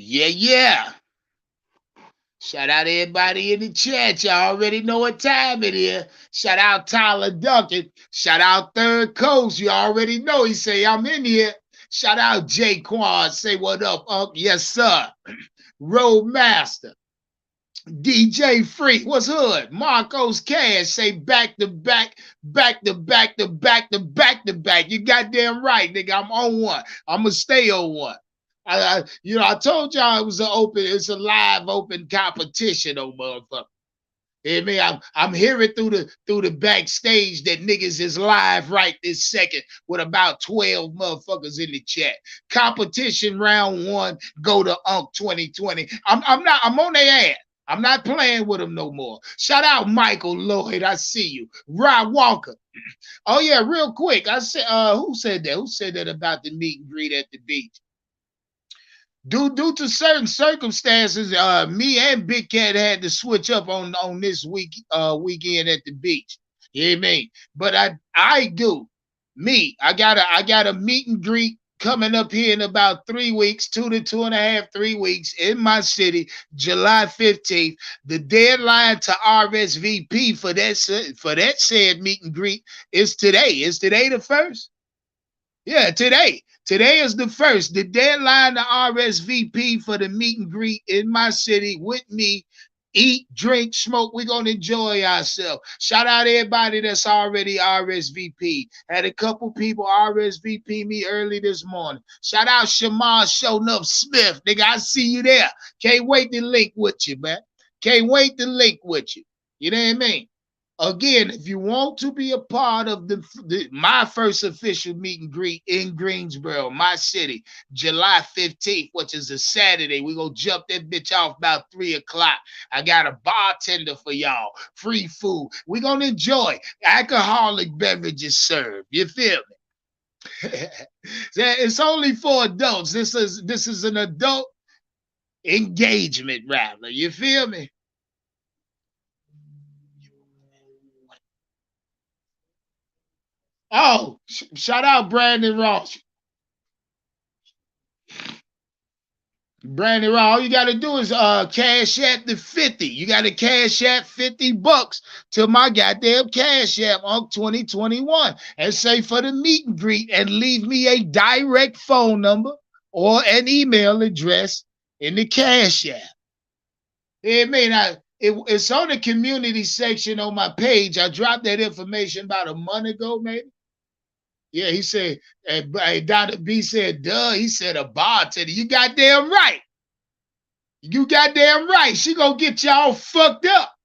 Yeah, yeah. Shout out everybody in the chat. Y'all already know what time it is. Shout out Tyler Duncan. Shout out Third Coast. You already know. He say, I'm in here. Shout out Jay Quan. Say what up, Unc? Yes, sir. Roadmaster. DJ Freak, what's hood? Marcos Cash say back to back, back to back to back to back to back. You goddamn right, nigga. I'm on one. I'm gonna stay on one. I told y'all it's a live open competition, oh motherfucker. I mean, I'm hearing through the backstage that niggas is live right this second with about 12 motherfuckers in the chat. Competition round one, go to Unc 2020. I'm on their ass. I'm not playing with them no more. Shout out Michael Lloyd. I see you. Rod Walker. Oh yeah, real quick. I said who said that? Who said that about the meet and greet at the beach? Due to certain circumstances, me and Big Cat had to switch up on this weekend at the beach. You know what I mean? But I do. I got a meet and greet coming up here in about 3 weeks, 2 to 2.5, 3 weeks in my city, July 15th. The deadline to RSVP for that said meet and greet is today. Is today the first? Yeah, today. Today is the first. The deadline to RSVP for the meet and greet in my city with me. Eat, drink, smoke. We're going to enjoy ourselves. Shout out everybody that's already RSVP. Had a couple people RSVP me early this morning. Shout out Shamar Showing Up Smith. Nigga, I see you there. Can't wait to link with you, man. Can't wait to link with you. You know what I mean? Again, if you want to be a part of my first official meet and greet in Greensboro, my city, July 15th, which is a Saturday, we're going to jump that bitch off about 3 o'clock. I got a bartender for y'all, free food. We're going to enjoy alcoholic beverages served. You feel me? It's only for adults. This is an adult engagement, rather. You feel me? Oh, shout out Brandon Ross. Brandon Ross, all you got to do is cash at the 50. You got to cash at $50 to my goddamn cash app on 2021 and say for the meet and greet and leave me a direct phone number or an email address in the cash app. I mean, it's on the community section on my page. I dropped that information about a month ago, maybe. Yeah, he said, Dr. B said, duh. He said, a bartender. You goddamn right. You goddamn right. She gonna get y'all fucked up.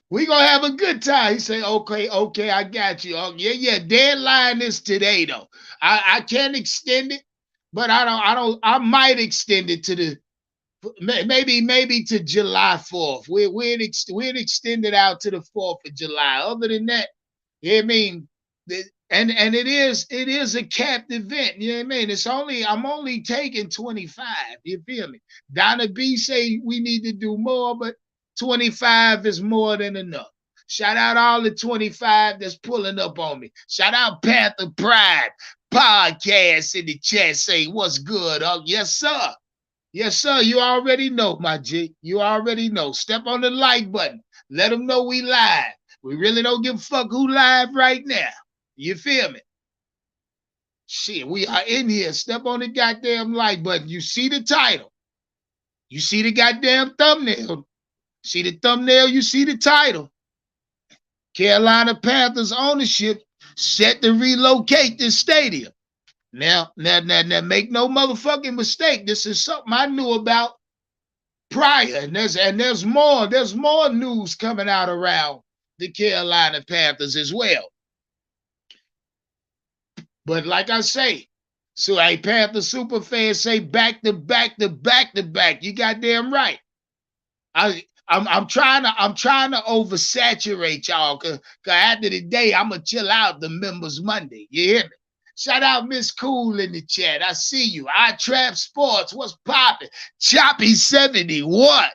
We gonna have a good time. He said, okay, I got you. Oh, yeah. Deadline is today, though. I can't extend it, but I might extend it to the maybe to July 4th. We'd extend it out to the 4th of July. Other than that, I mean, and it is a capped event. You know what I mean? I'm only taking 25. You feel me? Donna B say we need to do more, but 25 is more than enough. Shout out all the 25 that's pulling up on me. Shout out Panther Pride podcast in the chat. Say what's good? Oh yes sir. Yes sir. You already know, my G. You already know. Step on the like button. Let them know we live. We really don't give a fuck who live right now. You feel me? Shit, we are in here. Step on the goddamn like button. You see the title. You see the goddamn thumbnail. See the thumbnail, you see the title. Carolina Panthers ownership set to relocate this stadium. Now, make no motherfucking mistake. This is something I knew about prior. And there's more news coming out around the Carolina Panthers as well. But like I say, so a Panther super fan say back to back to back to back. You goddamn right. I'm trying to oversaturate y'all cause after the day I'm gonna chill out the members Monday. You hear me? Shout out Miss Cool in the chat. I see you. I Trap Sports. What's popping? Choppy 70. What?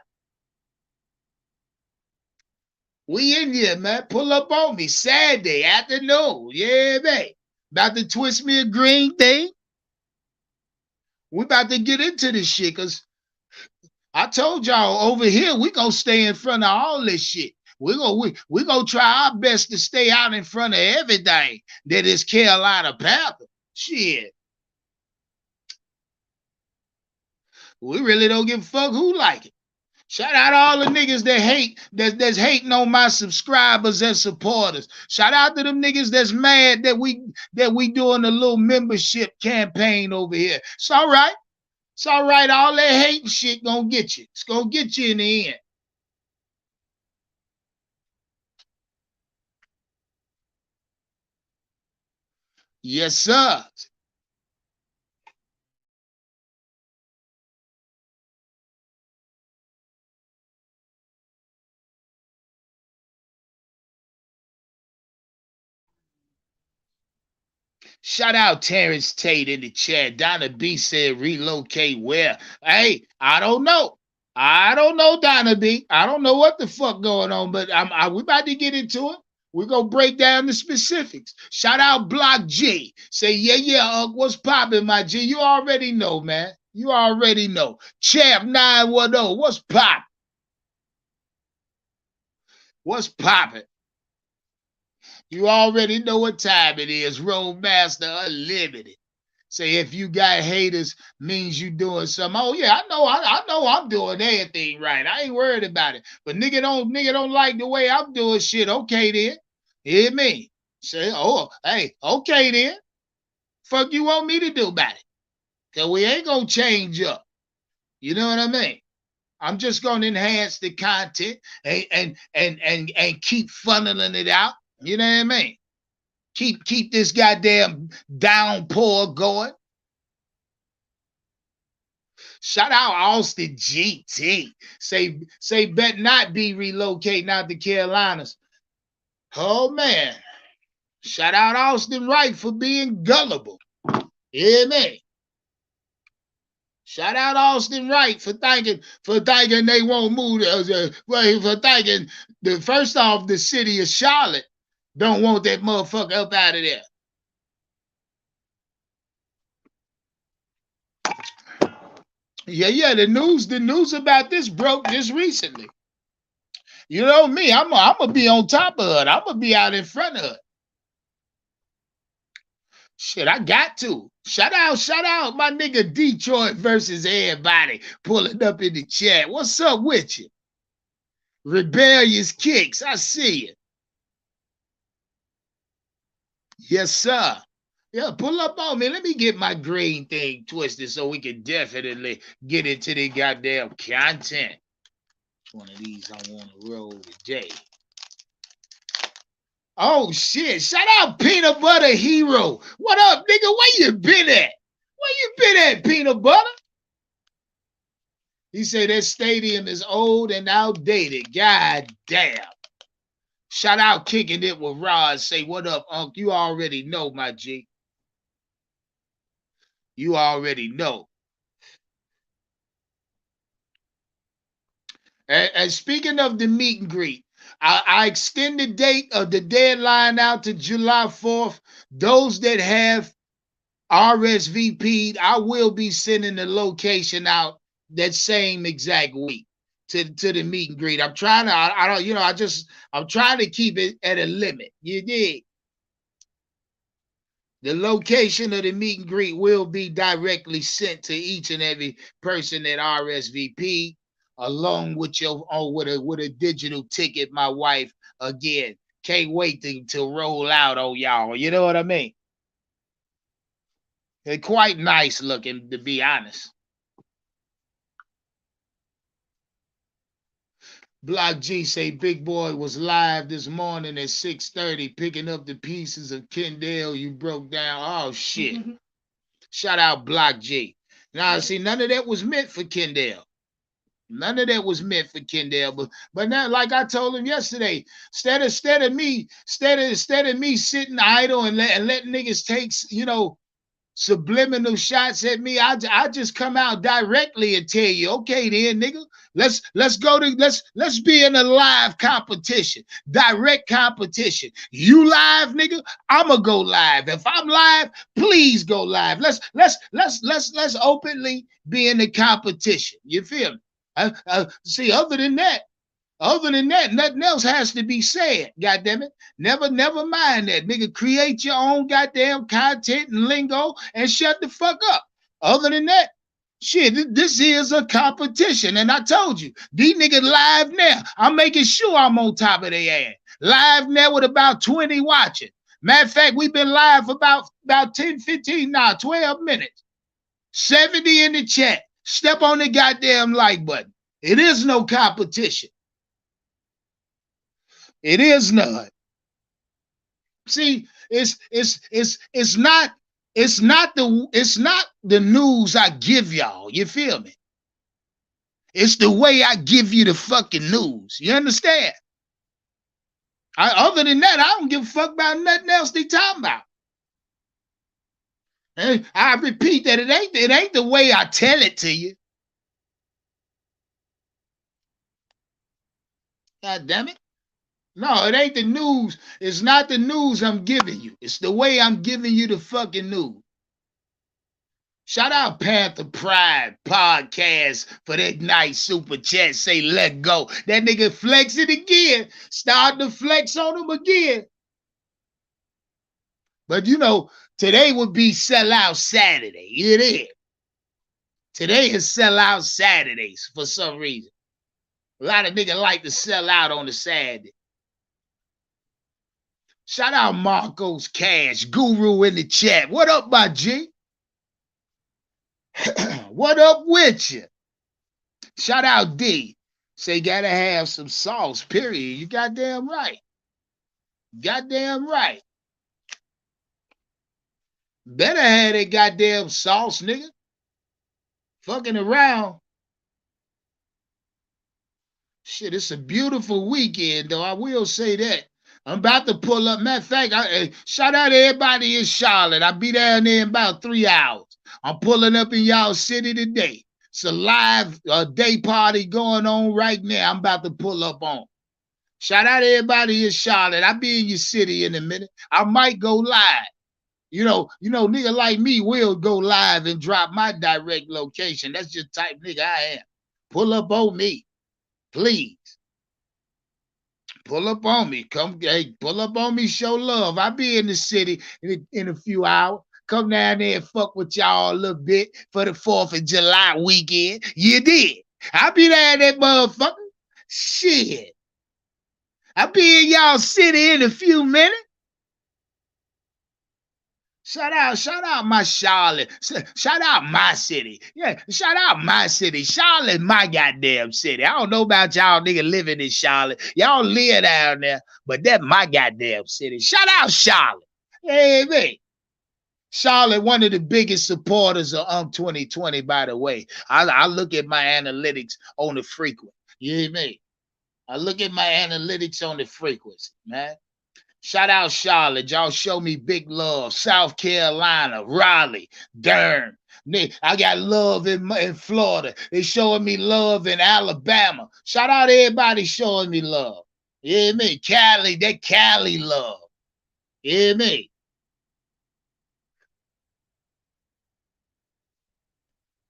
We in here, man. Pull up on me. Saturday afternoon. Yeah, man. About to twist me a green thing. We about to get into this shit because I told y'all over here we gonna stay in front of all this shit. We gonna try our best to stay out in front of everything that is Carolina Panthers. Shit, we really don't give a fuck who like it. Shout out to all the niggas that hate that's hating on my subscribers and supporters. Shout out to them niggas that's mad that we doing a little membership campaign over here. It's all right. It's all right. All that hating shit gonna get you. It's gonna get you in the end. Yes, sir. Shout out Terrence Tate in the chat. Donna B said relocate where? Hey, I don't know. I don't know, Donna B. I don't know what the fuck going on, but we about to get into it. We're gonna break down the specifics. Shout out Block G. Say, yeah, what's popping, my G? You already know, man. You already know. Champ 910, what's popping? What's popping? You already know what time it is. Roadmaster Unlimited. Say if you got haters, means you doing something. Oh yeah, I know I'm doing everything right. I ain't worried about it. But nigga don't like the way I'm doing shit. Okay then. Hear me. Say, oh, hey, okay then. Fuck you want me to do about it? Cause we ain't gonna change up. You know what I mean? I'm just gonna enhance the content and keep funneling it out. You know what I mean? Keep this goddamn downpour going. Shout out Austin GT. Say bet not be relocating out to Carolinas. Oh man. Shout out Austin Wright for being gullible. Hear me? Shout out Austin Wright for thinking they won't move. For thinking the first off the city of Charlotte don't want that motherfucker up out of there. Yeah. The news about this broke just recently. You know me, I'm gonna be on top of it. I'm gonna be out in front of it. Shit, I got to. Shout out my nigga Detroit versus everybody pulling up in the chat. What's up with you? Rebellious Kicks, I see it. Yes, sir. Yeah, pull up on me. Let me get my green thing twisted so we can definitely get into the goddamn content. One of these I want to roll today. Oh shit! Shout out Peanut Butter Hero. What up, nigga? Where you been at? Where you been at, Peanut Butter? He said that stadium is old and outdated. God damn. Shout out Kicking It with Rod. Say, what up, Unc? You already know, my G. You already know. And speaking of the meet and greet, I extend the date of the deadline out to July 4th. Those that have RSVP'd, I will be sending the location out that same exact week to the meet and greet. I'm trying to, I don't, you know, I'm trying to keep it at a limit. You dig? The location of the meet and greet will be directly sent to each and every person that RSVP, along with your with a digital ticket. My wife again can't wait to roll out on y'all. You know what I mean? They're quite nice looking, to be honest. Block G say Big Boy was live this morning at 6:30 picking up the pieces of Kendall you broke down. Oh shit. Shout out Block G. Now see, none of that was meant for Kendall. None of that was meant for Kendall. But now, like I told him yesterday, instead of me sitting idle and letting niggas take, subliminal shots at me, I just come out directly and tell you, okay then, nigga, let's be in a live competition, direct competition. You live, nigga, I'ma go live. If I'm live, please go live. Let's openly be in the competition. You feel me? See, other than that, nothing else has to be said. God damn it. Never mind that. Nigga, create your own goddamn content and lingo and shut the fuck up. Other than that, shit, this is a competition. And I told you, these niggas live now. I'm making sure I'm on top of their ass. Live now with about 20 watching. Matter of fact, we've been live for about 10, 15, 12 minutes. 70 in the chat. Step on the goddamn like button. It is no competition. It is none. See, it's not the news I give y'all. You feel me? It's the way I give you the fucking news. You understand? Other than that, I don't give a fuck about nothing else they talking about. And I repeat that it ain't the way I tell it to you. God damn it. No, it ain't the news. It's not the news I'm giving you. It's the way I'm giving you the fucking news. Shout out Panther Pride Podcast for that nice super chat. Say, let go. That nigga flex it again. Start to flex on him again. But you know, today would be sellout Saturday. It is. Today is sellout Saturdays for some reason. A lot of niggas like to sell out on the Saturday. Shout out Marcos Cash, Guru in the chat. What up, my G? What up with you? Shout out D. Say gotta have some sauce, period. You goddamn right. Goddamn right. Better have that goddamn sauce, nigga. Fucking around. Shit, it's a beautiful weekend, though. I will say that. I'm about to pull up. Matter of fact, shout out to everybody in Charlotte. I'll be down there in about 3 hours. I'm pulling up in y'all city today. It's a live day party going on right now. I'm about to pull up on. Shout out to everybody in Charlotte. I'll be in your city in a minute. I might go live. You know, nigga like me will go live and drop my direct location. That's just the type nigga I am. Pull up on me, please. Pull up on me. Pull up on me, show love. I'll be in the city in a few hours. Come down there and fuck with y'all a little bit for the 4th of July weekend. You did. I'll be there in that motherfucker. Shit. I'll be in y'all city in a few minutes. Shout out my Charlotte. Shout out my city. Yeah, shout out my city. Charlotte, my goddamn city. I don't know about y'all niggas living in Charlotte. Y'all live down there, but that's my goddamn city. Shout out Charlotte. Hey, man. Charlotte, one of the biggest supporters of 2020, by the way. I look at my analytics on the frequency. You hear me? I look at my analytics on the frequency, man. Shout out Charlotte. Y'all show me big love. South Carolina, Raleigh, Durham. I got love in Florida. They showing me love in Alabama. Shout out everybody showing me love. You hear me? Cali, that Cali love. You hear me?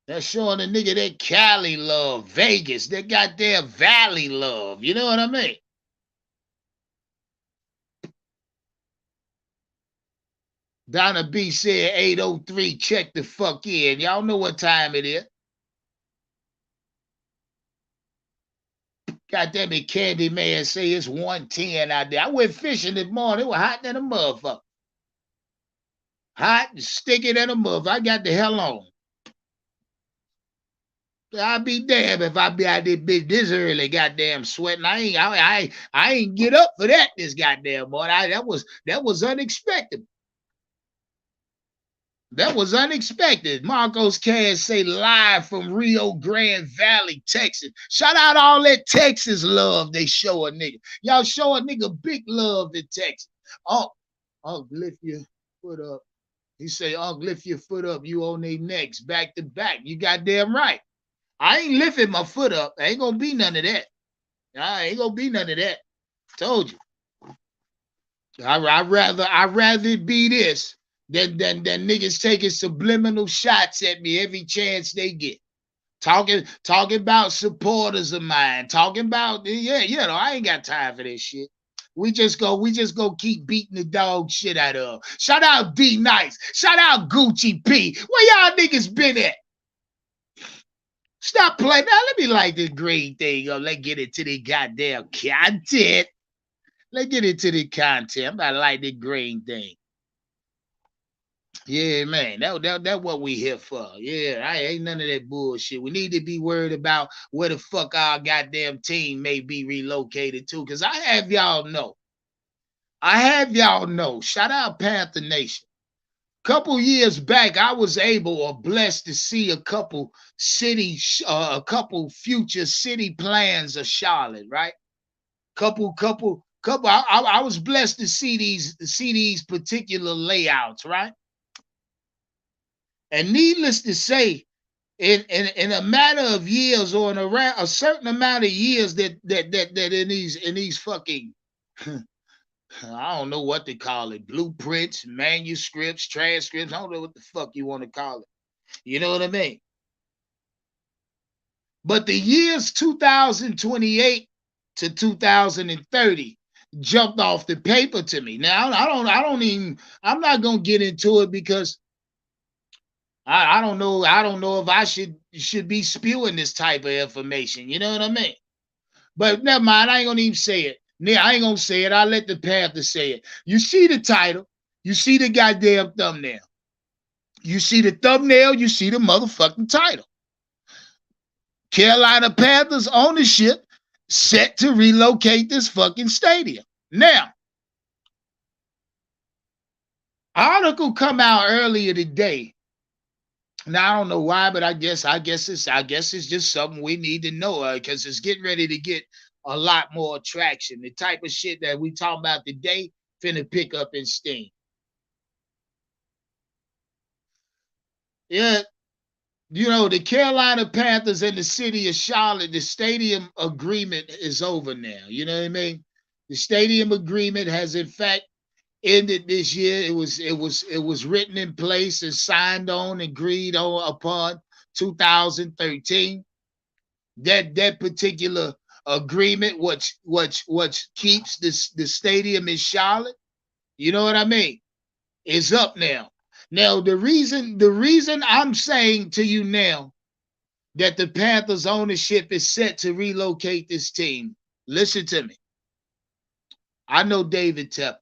They're showing a nigga that Cali love. Vegas, they got their Valley love. You know what I mean? Donna B said 803, check the fuck in. Y'all know what time it is. Goddamn it, Candyman say it's 110 out there. I went fishing this morning. It was hot than a motherfucker. Hot and sticky than a motherfucker. I got the hell on. I'll be damned if I be out there bitch this early, goddamn sweating. I ain't get up for that this goddamn morning. That was unexpected. That was unexpected. Marcos Cash say live from Rio Grande Valley, Texas. Shout out all that Texas love they show a nigga. Y'all show a nigga big love in Texas. Oh, lift your foot up. He say, "Unc, lift your foot up. You on their necks, back to back." You goddamn right. I ain't lifting my foot up. Ain't gonna be none of that. Ain't gonna be none of that. Told you. I'd rather it be this than niggas taking subliminal shots at me every chance they get. Talking about supporters of mine. Talking about, yeah, I ain't got time for this shit. We just go keep beating the dog shit out of. Shout out D Nice. Shout out Gucci P. Where y'all niggas been at? Stop playing. Now let me like this green thing up. Let's get into the goddamn content. Let's get into the content. I'm about to like the green thing. Yeah, man. That what we here for. Yeah, I ain't none of that bullshit. We need to be worried about where the fuck our goddamn team may be relocated to. Cause I have y'all know. Shout out Panther Nation. Couple years back, I was able or blessed to see a couple future city plans of Charlotte, right? Couple. I was blessed to see these particular layouts, right? And needless to say, in a matter of years or in around a certain amount of years that in these fucking I don't know what they call it, blueprints, manuscripts, transcripts, I don't know what the fuck you want to call it. You know what I mean? But the years 2028 to 2030 jumped off the paper to me. Now I'm not gonna get into it because I don't know if I should be spewing this type of information. You know what I mean? But never mind, I ain't gonna even say it. I ain't gonna say it. I'll let the Panther say it. You see the title, you see the goddamn thumbnail. You see the thumbnail, you see the motherfucking title. Carolina Panthers ownership set to relocate this fucking stadium. Now, article come out earlier today. Now I don't know why, but I guess it's just something we need to know because it's getting ready to get a lot more traction. The type of shit that we talking about today finna pick up in steam. Yeah, the Carolina Panthers and the city of Charlotte, the stadium agreement is over now. You know what I mean? The stadium agreement has in fact ended this year. It was written in place and signed on, agreed on upon 2013. That particular agreement, which keeps the stadium in Charlotte, you know what I mean, is up now. Now the reason I'm saying to you now that the Panthers ownership is set to relocate this team, listen to me. I know David Tepper.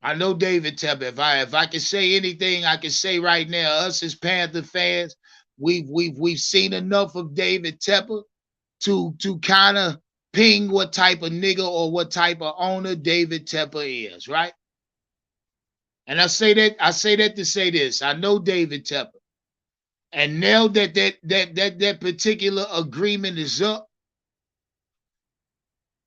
If I can say anything, I can say right now, us as Panther fans, we've seen enough of David Tepper to kind of ping what type of nigga or what type of owner David Tepper is, right? And I say that to say this. I know David Tepper. And now that particular agreement is up,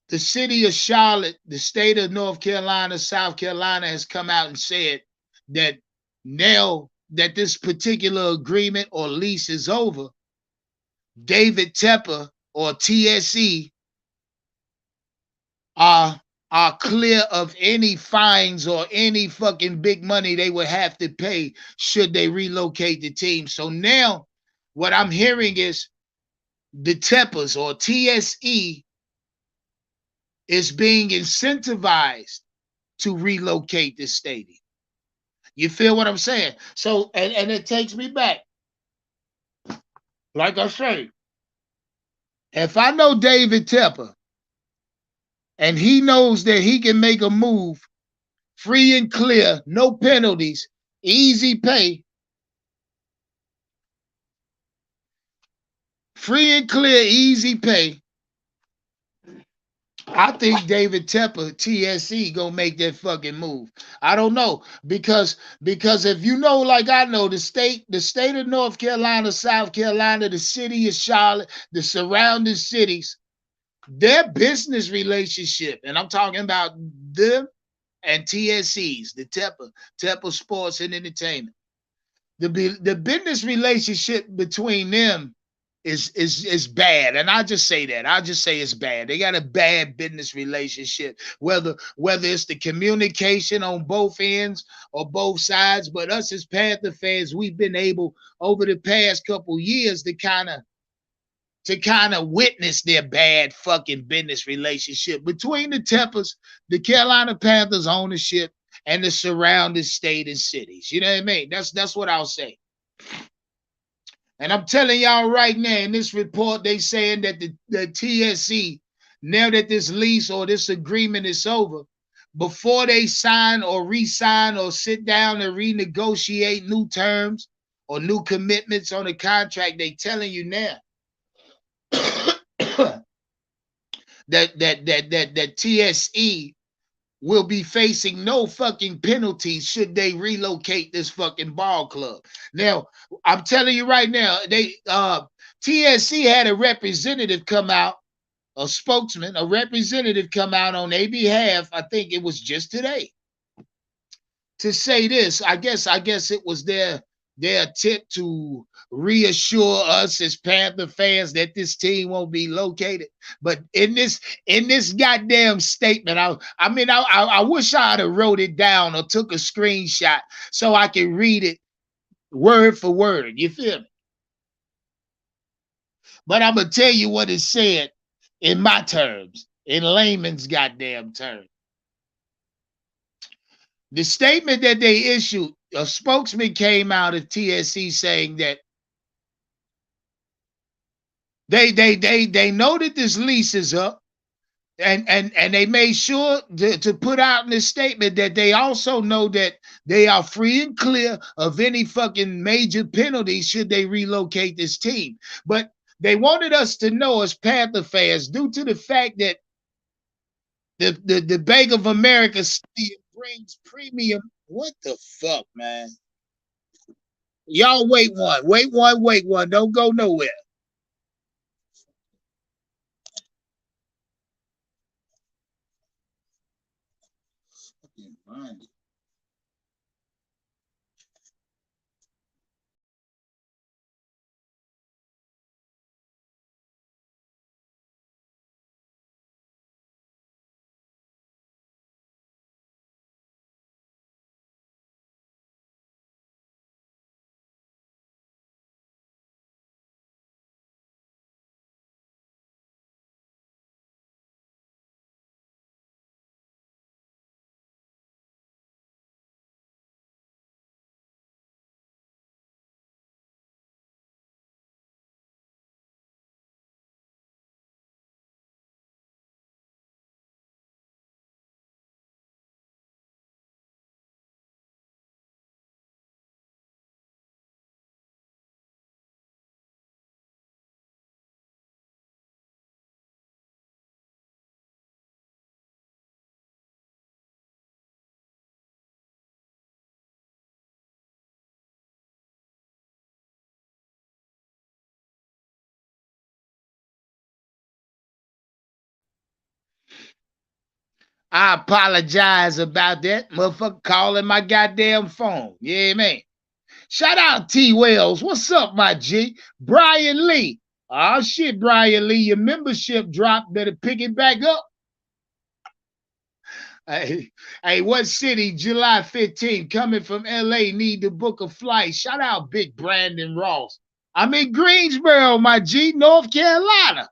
the city of Charlotte, the state of North Carolina, South Carolina has come out and said that now that this particular agreement or lease is over, David Tepper or TSE are clear of any fines or any fucking big money they would have to pay should they relocate the team. So now what I'm hearing is the Teppers or TSE is being incentivized to relocate this stadium. You feel what I'm saying? So, and it takes me back. Like I say, if I know David Tepper and he knows that he can make a move free and clear, no penalties, easy pay, free and clear, easy pay, I think David Tepper, TSE, gonna make that fucking move. I don't know because if you know, like I know, the state of North Carolina, South Carolina, the city of Charlotte, the surrounding cities, their business relationship, and I'm talking about them and TSEs, the Tepper Sports and Entertainment. The business relationship between them is bad, and I just say that. I just say it's bad. They got a bad business relationship, whether it's the communication on both ends or both sides. But us as Panther fans, we've been able over the past couple years to kind of witness their bad fucking business relationship between the Tempers, the Carolina Panthers ownership, and the surrounding state and cities. You know what I mean? That's what I'll say. And I'm telling y'all right now, in this report, they saying that the TSC, now that this lease or this agreement is over, before they sign or re-sign or sit down and renegotiate new terms or new commitments on the contract, they telling you now that TSE will be facing no fucking penalties should they relocate this fucking ball club. Now, I'm telling you right now, they TSC had a representative come out, a spokesman, a representative come out on their behalf. I think it was just today to say this. I guess it was their attempt to reassure us as Panther fans that this team won't be located. But in this goddamn statement, I wish I'd have wrote it down or took a screenshot so I can read it word for word. You feel me? But I'm gonna tell you what it said in my terms, in layman's goddamn terms. The statement that they issued, a spokesman came out of TSC saying that they know that this lease is up, and they made sure to put out in this statement that they also know that they are free and clear of any fucking major penalties should they relocate this team. But they wanted us to know as Panther fans, due to the fact that the Bank of America brings premium. What the fuck, man? Y'all wait one. Don't go nowhere. I apologize about that. Motherfucker calling my goddamn phone. Yeah, man. Shout out T Wells. What's up, my G? Brian Lee. Oh shit, Brian Lee. Your membership dropped. Better pick it back up. Hey, what city? July 15th. Coming from LA. Need to book a flight. Shout out Big Brandon Ross. I'm in Greensboro, my G, North Carolina.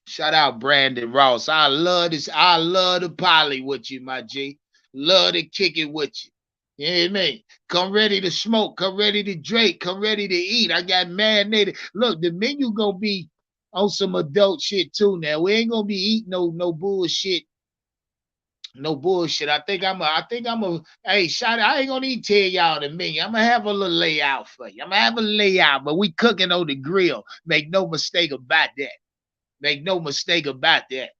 Shout out Brandon Ross. I love this. I love the poly with you, my G. Love to kick it with you. You know what I mean? Come ready to smoke. Come ready to drink. Come ready to eat. I got marinated. Look, the menu gonna be on some adult shit too. Now we ain't gonna be eating no bullshit. No bullshit. I think I'm a hey, shout I ain't gonna even tell y'all the menu. I'm gonna have a little layout for you. I'm gonna have a layout, but we cooking on the grill. Make no mistake about that. Make no mistake about that.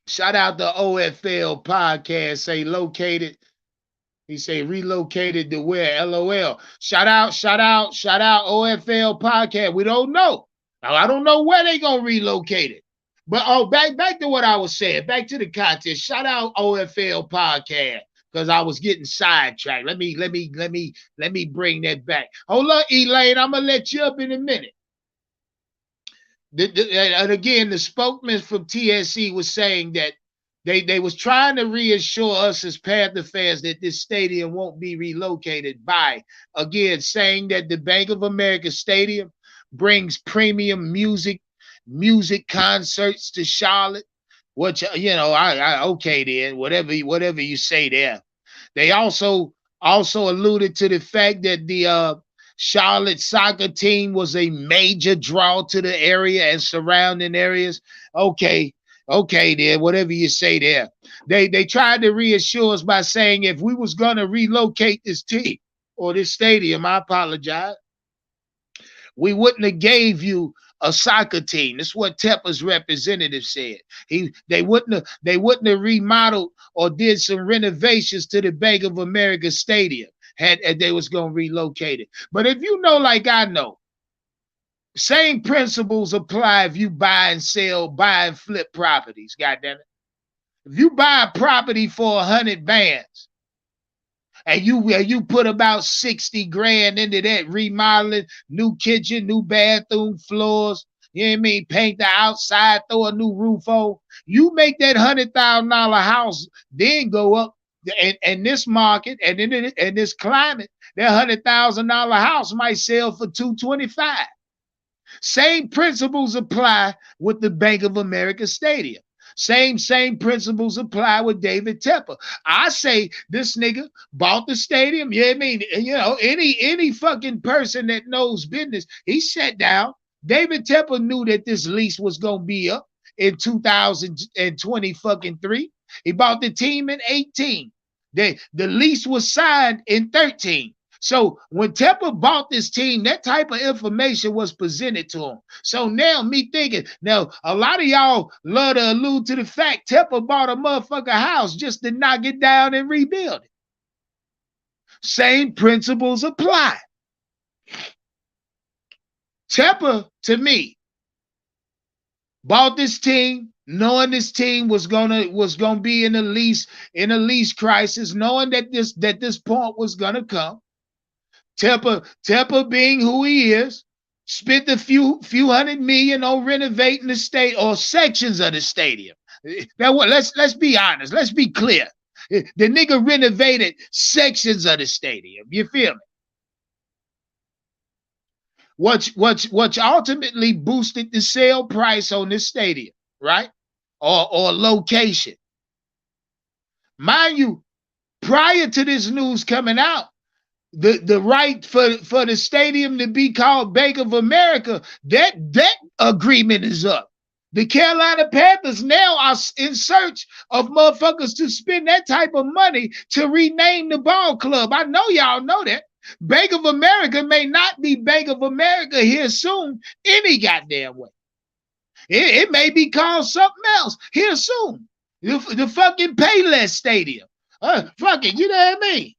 Shout out the OFL podcast. Say located. He say relocated to where? LOL. Shout out, shout out, shout out OFL podcast. We don't know. Now, I don't know where they gonna relocate it. But back to what I was saying. Back to the content. Shout out OFL podcast. Because I was getting sidetracked. Let me bring that back. Hold up, Elaine. I'm gonna let you up in a minute. And again, the spokesman from TSC was saying that they was trying to reassure us as Panther fans that this stadium won't be relocated by, again, saying that the Bank of America Stadium brings premium music concerts to Charlotte. Which I okay then, whatever you say there. They also alluded to the fact that the Charlotte soccer team was a major draw to the area and surrounding areas. Okay, okay, then whatever you say there. They tried to reassure us by saying if we was gonna relocate this team or this stadium, I apologize, we wouldn't have gave you a soccer team. That's what Tepper's representative said. They wouldn't have remodeled or did some renovations to the Bank of America Stadium had they was gonna relocate it. But if you know, like I know, same principles apply if you buy and flip properties. Goddamn it! If you buy a property for 100 bands, and you put about 60 grand into that remodeling, new kitchen, new bathroom, floors, you know what I mean, paint the outside, throw a new roof on, you make that $100,000 house then go up. And this market and in this climate, that $100,000 house might sell for $225. Same principles apply with the Bank of America Stadium. Same principles apply with David Tepper. I say this nigga bought the stadium. You know what I mean? Any fucking person that knows business, he sat down. David Tepper knew that this lease was gonna be up in 2020 fucking 3. He bought the team in 18. The lease was signed in 13. So when Tepper bought this team, that type of information was presented to him. So now me thinking, now a lot of y'all love to allude to the fact Tepper bought a motherfucker house just to knock it down and rebuild it. Same principles apply. Tepper, to me, bought this team knowing this team was gonna be in a lease crisis, knowing that this point was gonna come. Tepper being who he is, spent a few hundred million on renovating the state or sections of the stadium. Now, let's be honest. Let's be clear. The nigga renovated sections of the stadium. You feel me? What ultimately boosted the sale price on this stadium, right? Or location. Mind you, prior to this news coming out, the right for the stadium to be called Bank of America, that agreement is up. The Carolina Panthers now are in search of motherfuckers to spend that type of money to rename the ball club. I know y'all know that. Bank of America may not be Bank of America here soon, any goddamn way. It may be called something else here soon. The fucking Payless Stadium. Fucking, you know what I mean?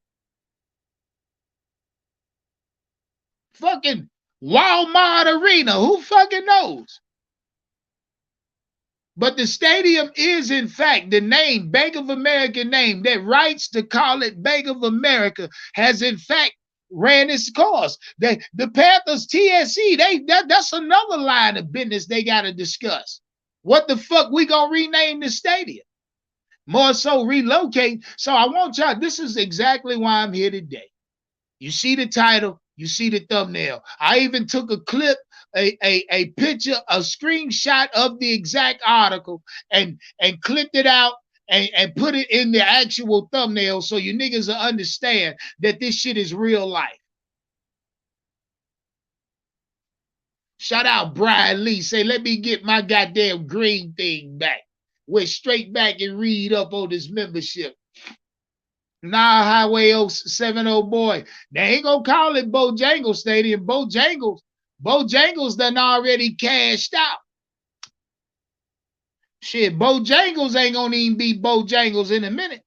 Fucking Walmart Arena. Who fucking knows? But the stadium is, in fact, the name, Bank of America name, that rights to call it Bank of America has, in fact, ran its course. The Panthers, TSC, that's another line of business they got to discuss. What the fuck we gonna rename the stadium? More so relocate. So I want y'all, this is exactly why I'm here today. You see the title, you see the thumbnail. I even took a clip, a picture, a screenshot of the exact article and clipped it out and put it in the actual thumbnail so you niggas will understand that this shit is real life. Shout out Brian Lee. Say, let me get my goddamn green thing back. Went straight back and read up on this membership. Nah, Highway 070 boy. They ain't gonna call it Bojangles Stadium. Bojangles done already cashed out. Shit, Bojangles ain't gonna even be Bojangles in a minute.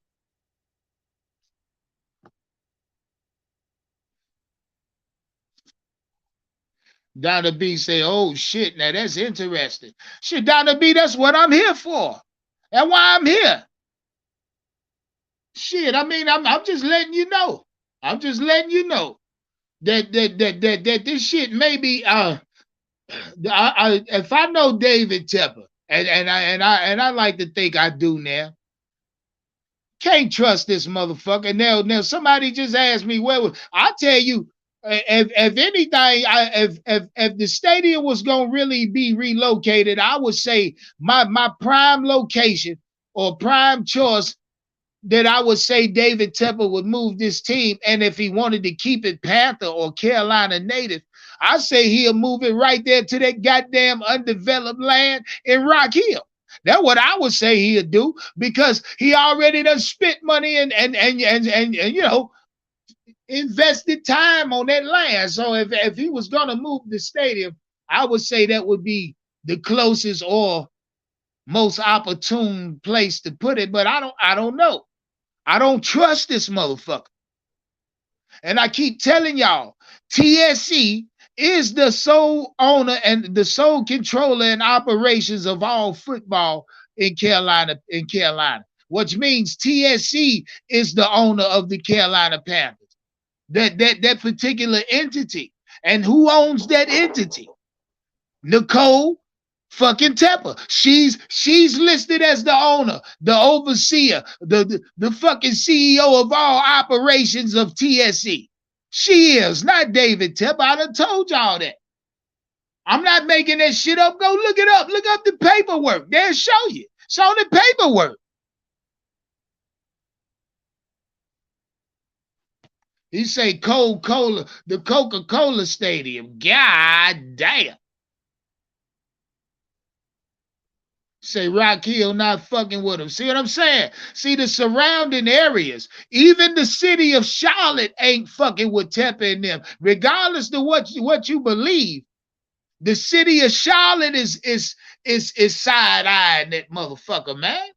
Donna B say, oh shit, now that's interesting. Shit, Donna B, that's what I'm here for. And why I'm here. Shit, I mean, I'm just letting you know. I'm just letting you know that this shit maybe if I know David Tepper, and I like to think I do now, can't trust this motherfucker. Now somebody just asked me I tell you, if anything, if the stadium was gonna really be relocated, I would say my prime location or prime choice that I would say David Tepper would move this team, and if he wanted to keep it Panther or Carolina native, I say he'll move it right there to that goddamn undeveloped land in Rock Hill. That's what I would say he'll do because he already done spent money and you know invested time on that land. So if he was gonna move the stadium, I would say that would be the closest or most opportune place to put it. But I don't know. I don't trust this motherfucker. And I keep telling y'all, TSC is the sole owner and the sole controller and operations of all football in Carolina, which means TSC is the owner of the Carolina Panthers. That particular entity. And who owns that entity? Nicole fucking Tepper. She's listed as the owner, the overseer, the fucking CEO of all operations of TSC. She is, not David Tepper. I done told y'all that. I'm not making that shit up. Go look it up. Look up the paperwork. They'll show you. It's on the paperwork. He say Coca-Cola, the Coca-Cola Stadium. God damn. Say Rock Hill not fucking with him. See what I'm saying? See the surrounding areas. Even the city of Charlotte ain't fucking with Tepper and them. Regardless of what you believe, the city of Charlotte is side eyeing that motherfucker, man.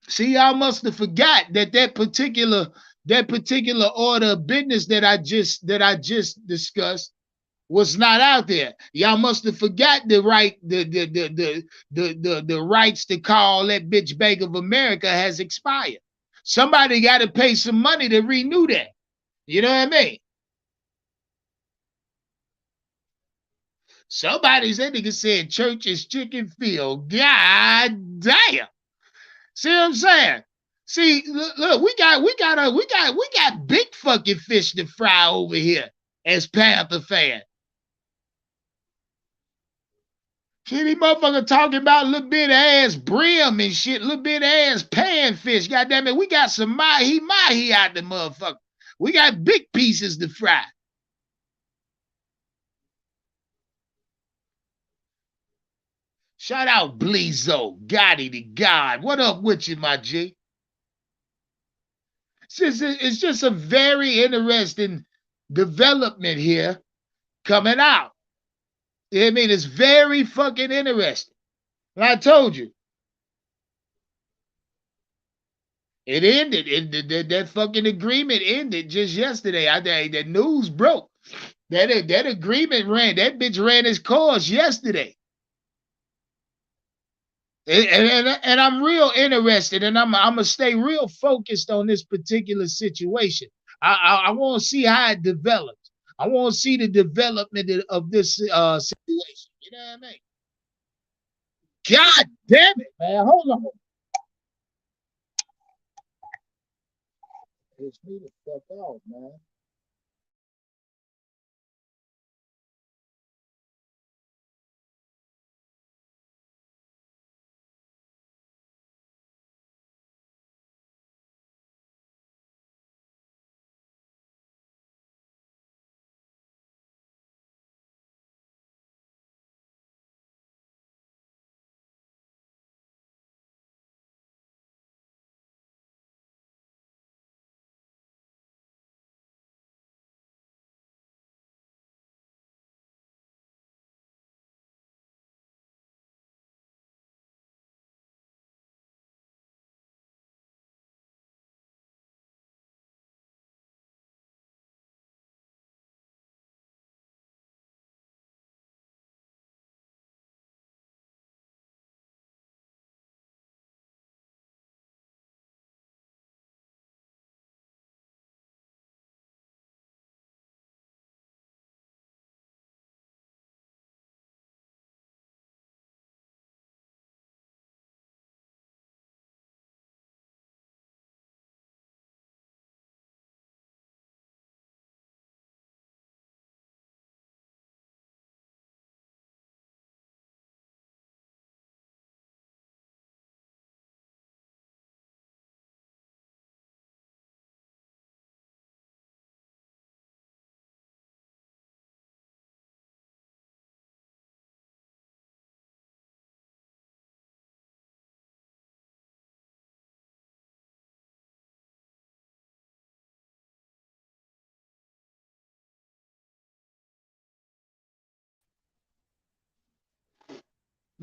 See, y'all must have forgot that particular order of business that I just discussed was not out there. Y'all must have forgot the rights to call that bitch Bank of America has expired. Somebody got to pay some money to renew that. You know what I mean? Somebody said nigga said church is chicken field. God damn. See what I'm saying? See, look, we got big fucking fish to fry over here as Panther fans. See, these motherfucker talking about little bit of ass brim and shit, little bit of ass panfish. Goddamn it, we got some mahi out the motherfucker. We got big pieces to fry. Shout out Bleezo, Gotti the God. What up with you, my G? It's just a very interesting development here coming out. I mean, it's very fucking interesting. And I told you, it ended. That fucking agreement ended just yesterday. The news broke. That agreement ran. That bitch ran its course yesterday. And I'm real interested, and I'm gonna stay real focused on this particular situation. I want to see how it develops. I want to see the development of this situation. You know what I mean? God damn it, man! Hold on. It's me the fuck off, man.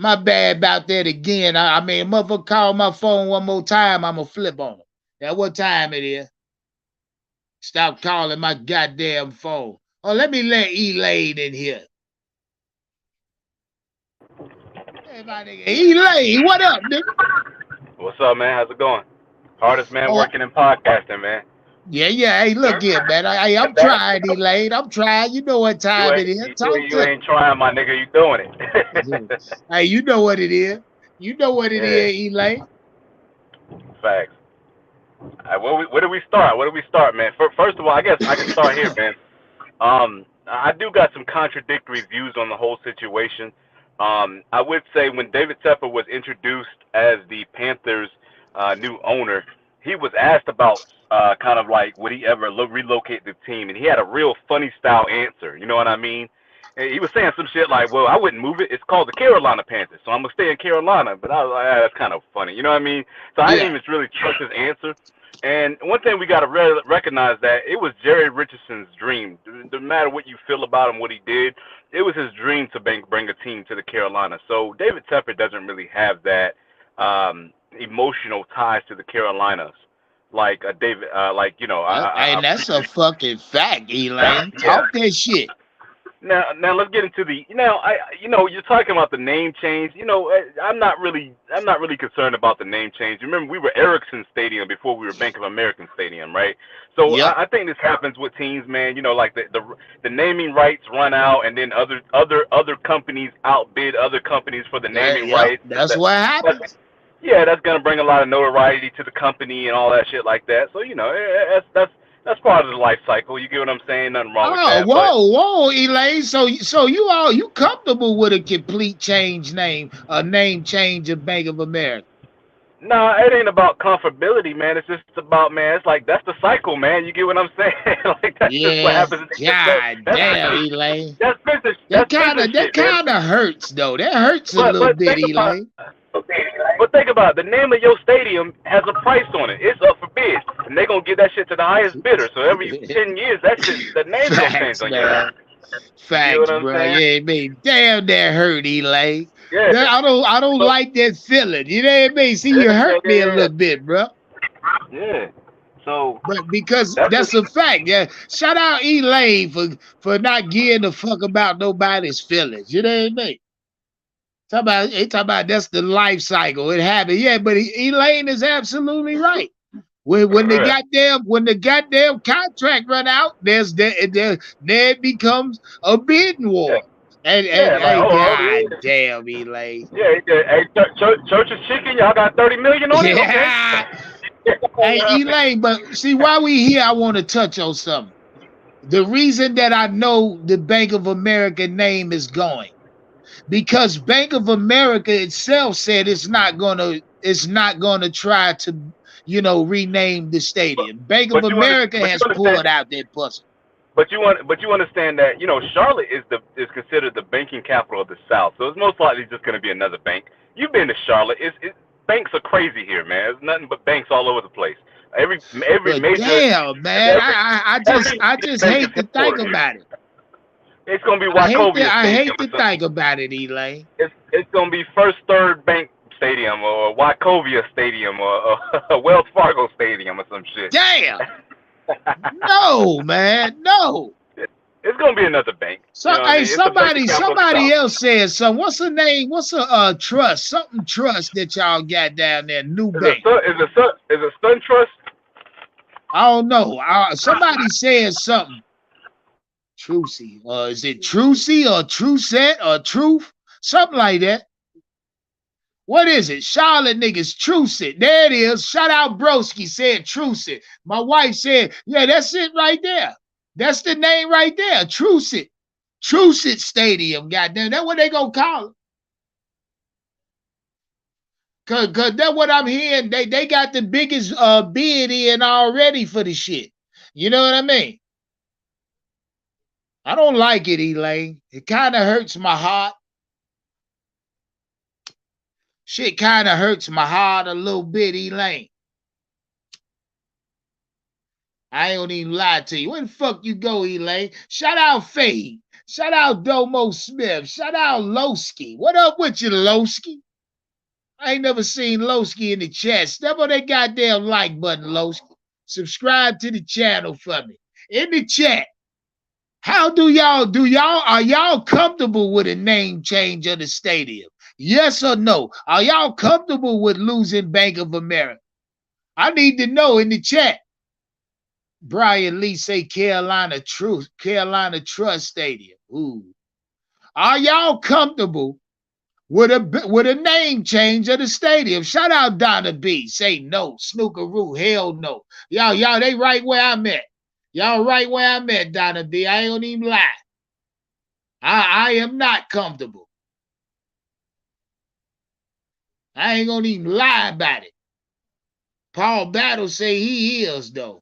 My bad about that again. I mean, motherfucker call my phone one more time, I'ma flip on it. Now what time it is? Stop calling my goddamn phone. Oh, let me let Elaine in here. Hey, my nigga. Elaine, what up, nigga? What's up, man? How's it going? Hardest man Oh, working in podcasting, man. yeah. Hey, look here, man. I'm trying, Elaine. I'm trying. You know what You time it ain't is. you, Talk you to ain't trying, my nigga. You doing me. it? Hey, you know what it is. You know what it Yeah, is, Elaine. facts. Where do we start? Where do we start, man? First of all, I guess I can start here, man. I do got some contradictory views on the whole situation. I would say when David Tepper was introduced as the Panthers' new owner, he was asked about kind of like would he ever relocate the team, and he had a real funny style answer. You know what I mean? And he was saying some shit like, "Well, I wouldn't move it. It's called the Carolina Panthers, so I'm gonna stay in Carolina." But I was like, that's kind of funny. You know what I mean? So I didn't Yeah. even really trust his answer. And one thing we got to recognize that it was Jerry Richardson's dream. No matter what you feel about him, what he did, it was his dream to bring a team to the Carolina. So David Tepper doesn't really have that emotional ties to the Carolinas, like David, like And that's a fucking fact, Elaine. yeah. Talk that shit. Now let's get into the you're talking about the name change. I'm not really concerned about the name change. Remember, we were Ericsson Stadium before we were Bank of American Stadium, right? So Yep. I think this happens with teams, man. Like the naming rights run out, and then other companies outbid other companies for the naming Yep. rights. That's what happens. Yeah, that's gonna bring a lot of notoriety to the company and all that shit like that. So that's part of the life cycle. You get what I'm saying? Nothing wrong with Oh, that, but. whoa, Elaine. So you comfortable with a complete change name, a name change of Bank of America? No, it ain't about comfortability, man. It's just about, man. It's like that's the cycle, man. You get what I'm saying? Like that's just what Yeah. happens. God That's damn, business. Elaine. That's business. That That's kind business of that shit, man. kind of hurts though. That hurts a But little but bit, think about Elaine. but think about it. The name of your stadium has a price on it. It's up for bid, and they're gonna give that shit to the highest bidder. So every 10 years, that shit, the name's gonna change Facts, on your ass. man. You get what Facts, I'm bro. saying? Yeah, me. Damn, that hurt, Elaine. Yeah. I don't So like that feeling. You know what I mean? See, yeah, you yeah, hurt me a yeah, little bit, bro. yeah. Yeah. So But because that's just that's a fact. Yeah. Shout out Elaine for not giving a fuck about nobody's feelings. You know what I mean? Talk about that's the life cycle. It happened. Yeah, but Elaine is absolutely right. yeah, When the goddamn contract run out, there it becomes a bidding yeah, war. And yeah. Like hey, yeah. god damn, Elaine. Yeah, yeah. Hey, Church's Chicken, y'all got 30 million on it? Okay. Yeah. Hey, Elaine, but see why we here, I want to touch on something. The reason that I know the Bank of America name is going because Bank of America itself said it's not gonna try to rename the but, stadium. Bank of but you America but you has understand pulled out that puzzle. but you understand that Charlotte is considered the banking capital of the South, so it's most likely just going to be another bank. You've been to Charlotte. Banks are crazy here, man. There's nothing but banks all over the place. Every But major damn, man, every every I major just bank is hate to think headquartered here. about it. It's going to be Wachovia I Stadium hate or to something. think about it, Elaine. It's gonna be First Third Bank Stadium or Wachovia Stadium or Wells Fargo Stadium or some shit. Damn, no, man, no. It's gonna be another bank. So, You know what I hey, mean? It's the banking capital of the somebody South. else said something. What's the name? What's a trust? Something trust that y'all got down there, New Bank. Is a Sun Trust? I don't know. Somebody said something. Trucy. Is it Trucy or Truset or Truth? Something like that. What is it? Charlotte niggas, Trucet. There it is. Shout out Broski said Trucet. My wife said, yeah, that's it right there. That's the name right there. Trucet. Trucet Stadium. Goddamn. That's what they gonna call it. Cause that's what I'm hearing. They got the biggest bid in already for the shit. You know what I mean? I don't like it, Elaine. It kind of hurts my heart. Shit kind of hurts my heart a little bit, Elaine. I ain't gonna even lie to you. Where the fuck you go, Elaine? Shout out Fade. Shout out Domo Smith. Shout out Lowski. What up with you, Lowski? I ain't never seen Lowski in the chat. Step on that goddamn like button, Lowski. Subscribe to the channel for me. In the chat, how do y'all are y'all comfortable with a name change of the stadium? Yes or no? Are y'all comfortable with losing Bank of America? I need to know in the chat. Brian Lee say Carolina Trust Stadium. Ooh. Are y'all comfortable with a name change of the stadium? Shout out Donna B. Say no. Snookeroo. Hell no. Y'all, they right where I'm at. Y'all right where I'm at, Donna B. I ain't gonna even lie. I am not comfortable. I ain't gonna even lie about it. Paul Battle say he is though.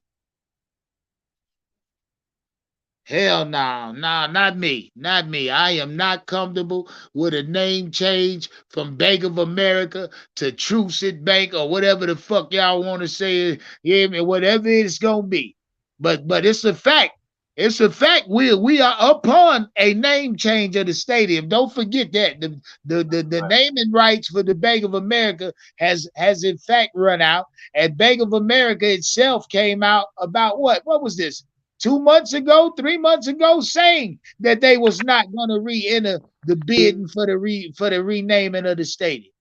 Hell no, not me. Not me. I am not comfortable with a name change from Bank of America to Trucid Bank or whatever the fuck y'all want to say. Yeah, whatever it's gonna be. But it's a fact. It's a fact. We are upon a name change of the stadium. Don't forget that the naming rights for the Bank of America has in fact run out, and Bank of America itself came out about what was this? 2 months ago, 3 months ago, saying that they was not going to re-enter the bidding for the renaming of the stadium.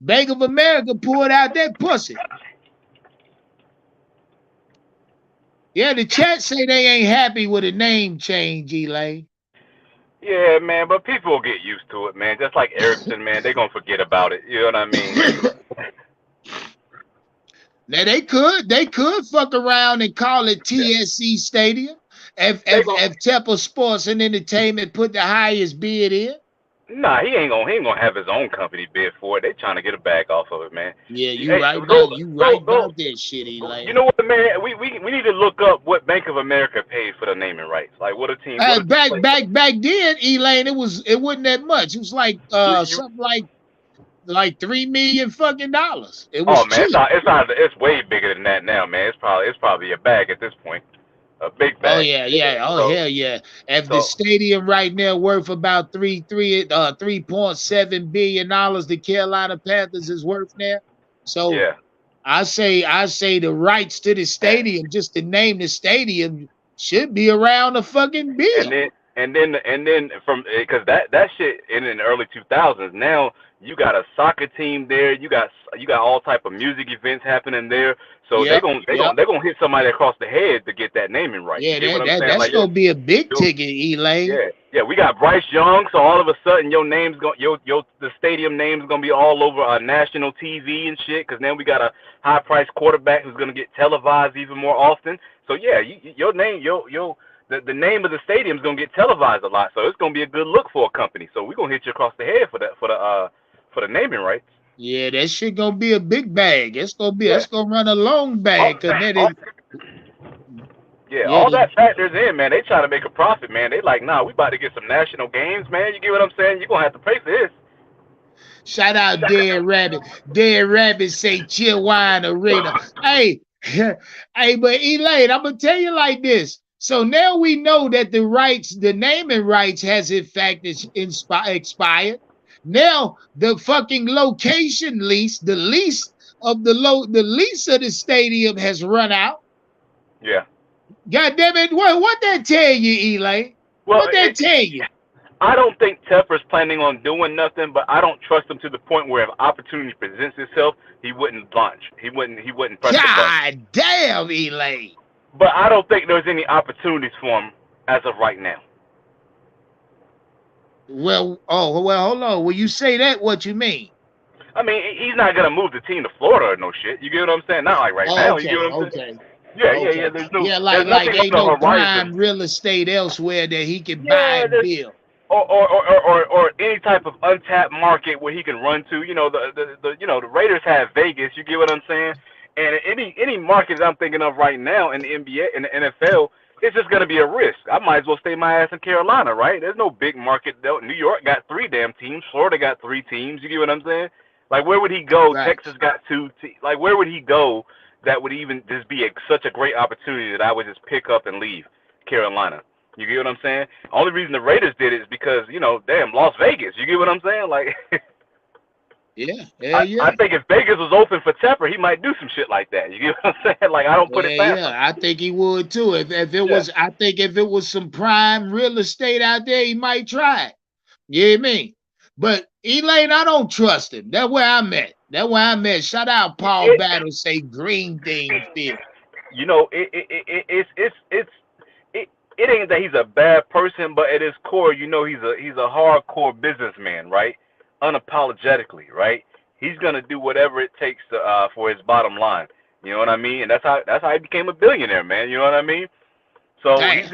Bank of America pulled out that pussy. Yeah, the chat say they ain't happy with a name change, Elaine. Yeah, man, but people will get used to it, man. Just like Erickson, man, they gonna forget about it. You know what I mean? Now they could fuck around and call it TSC Stadium if Temple Sports and Entertainment put the highest bid in. Nah, he ain't gonna have his own company bid for it. They trying to get a bag off of it, man. Yeah, you Hey, right about that shit, You Elaine. know what, man? We need to look up what Bank of America paid for the naming rights. Like what a team, what a Back place. then, Elaine, it wasn't that much. It was like You, something like $3 million fucking dollars. It was oh man, cheap. it's way bigger than that now, man. It's probably a bag at this point, a big Oh bag. yeah, yeah. Oh So hell yeah. If the so stadium right now worth about 3.7 billion dollars, the Carolina Panthers is worth now. So yeah. I say the rights to the stadium, just to name the stadium, should be around a fucking and bill. then and then from because that shit in the early 2000s. Now you got a soccer team there. You got all type of music events happening there. So they Yep, gon' they yep. gon' they gonna hit somebody across the head to get that naming right. You Yeah, get what I'm saying? that's Like gonna be a big yo, ticket, Elaine. yeah. We got Bryce Young. So all of a sudden your name's going your the stadium name's gonna be all over national TV and shit. Because now we got a high priced quarterback who's gonna get televised even more often. So yeah, your name the name of the stadium's gonna get televised a lot, so it's gonna be a good look for a company. So we're gonna hit you across the head for the naming rights. Yeah, that shit gonna be a big bag. Yeah. It's gonna run a long All, bag because then all, it yeah, yeah, all that factors in, man. They try to make a profit, man. They like, nah, we about to get some national games, man. You get what I'm saying? You're gonna have to pay for this. shout out Dead Rabbit. Dead Rabbit say chill wine arena. Hey, hey, but Elaine, I'm gonna tell you like this. So now we know that the naming rights has in fact expired. Now the fucking location lease, the lease of the stadium has run out. Yeah. God damn it! What that tell you, Elaine? Well, What that tell you? I don't think Tepper's planning on doing nothing, but I don't trust him to the point where if opportunity presents itself, he wouldn't launch. He wouldn't press the button. God damn, Elaine. But I don't think there's any opportunities for him as of right now. Well, hold on. When you say that, what you mean? I mean, he's not gonna move the team to Florida or no shit. You get what I'm saying? Not like right Oh, now. You get okay, what I'm saying? okay, Yeah. okay. Yeah, There's like nothing ain't on no the horizon. prime real estate elsewhere that he can buy Yeah, and build. or any type of untapped market where he can run to. You know, the Raiders have Vegas. You get what I'm saying? And any market that I'm thinking of right now in the NBA in the NFL, it's just gonna be a risk. I might as well stay my ass in Carolina, right? There's no big market. New York got 3 damn teams. Florida got 3 teams. You get what I'm saying? Like where would he go? Right. Texas got 2. Like where would he go that would even just be such a great opportunity that I would just pick up and leave Carolina. You get what I'm saying? Only reason the Raiders did it is because, damn, Las Vegas. You get what I'm saying? Like, Yeah, I think if Vegas was open for Tepper, he might do some shit like that. You get what I'm saying? Like, I don't put it past him. I think he would too. If it Yeah. was, I think if it was some prime real estate out there, he might try it. You hear me? But Elaine, I don't trust him. That's where I'm at. That's where I'm at. Shout out Paul It, Battle, say green thing feel. it ain't that he's a bad person, but at his core, he's a hardcore businessman, right? Unapologetically, right? He's gonna do whatever it takes to for his bottom line. You know what I mean? And that's how he became a billionaire, man. You know what I mean? So Damn. he's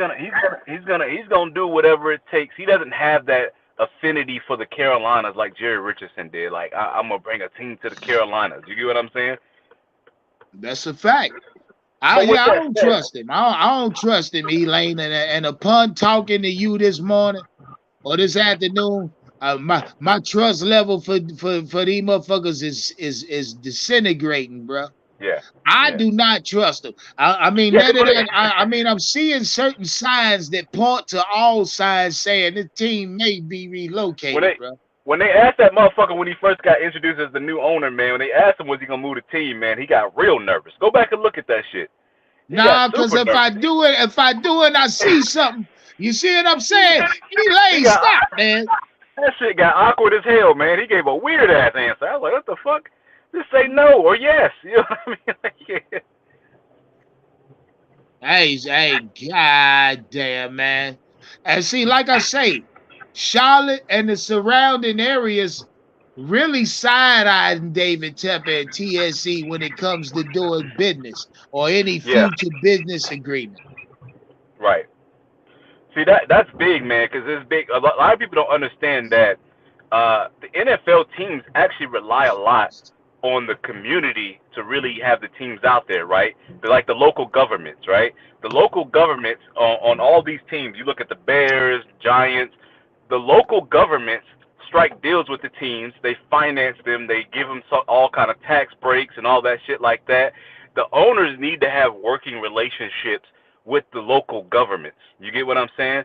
gonna do whatever it takes. He doesn't have that affinity for the Carolinas like Jerry Richardson did. Like, I'm gonna bring a team to the Carolinas. You get what I'm saying? That's a fact. But with I that don't said, trust him. I don't trust him, Elaine. And upon talking to you this morning or this afternoon, my trust level for these motherfuckers is disintegrating, bro. yeah, I yeah, do not trust them. I mean, yeah. I'm seeing certain signs that point to all signs saying this team may be When relocated, they bro. when they asked that motherfucker when he first got introduced as the new owner, man, when they asked him was he gonna move the team, man, he got real nervous. Go back and look at that shit. He got Nah, because super if I nervous. do it, and I see something, you see what I'm saying? He Elaine, got stop, man. that shit got awkward as hell, man. He gave a weird ass answer. I was like, what the fuck? Just say no or yes. You know what I mean? Like, yeah. Hey, goddamn, man. And see, like I say, Charlotte and the surrounding areas really side-eyeing David Tepper and TSC when it comes to doing business or any Yeah, future business agreement. right. See, that's big, man, because it's big. A lot of people don't understand that the NFL teams actually rely a lot on the community to really have the teams out there, right? They're like the local governments, right? The local governments on all these teams. You look at the Bears, Giants. The local governments strike deals with the teams. They finance them. They give them all kind of tax breaks and all that shit like that. The owners need to have working relationships with the local governments. You get what I'm saying?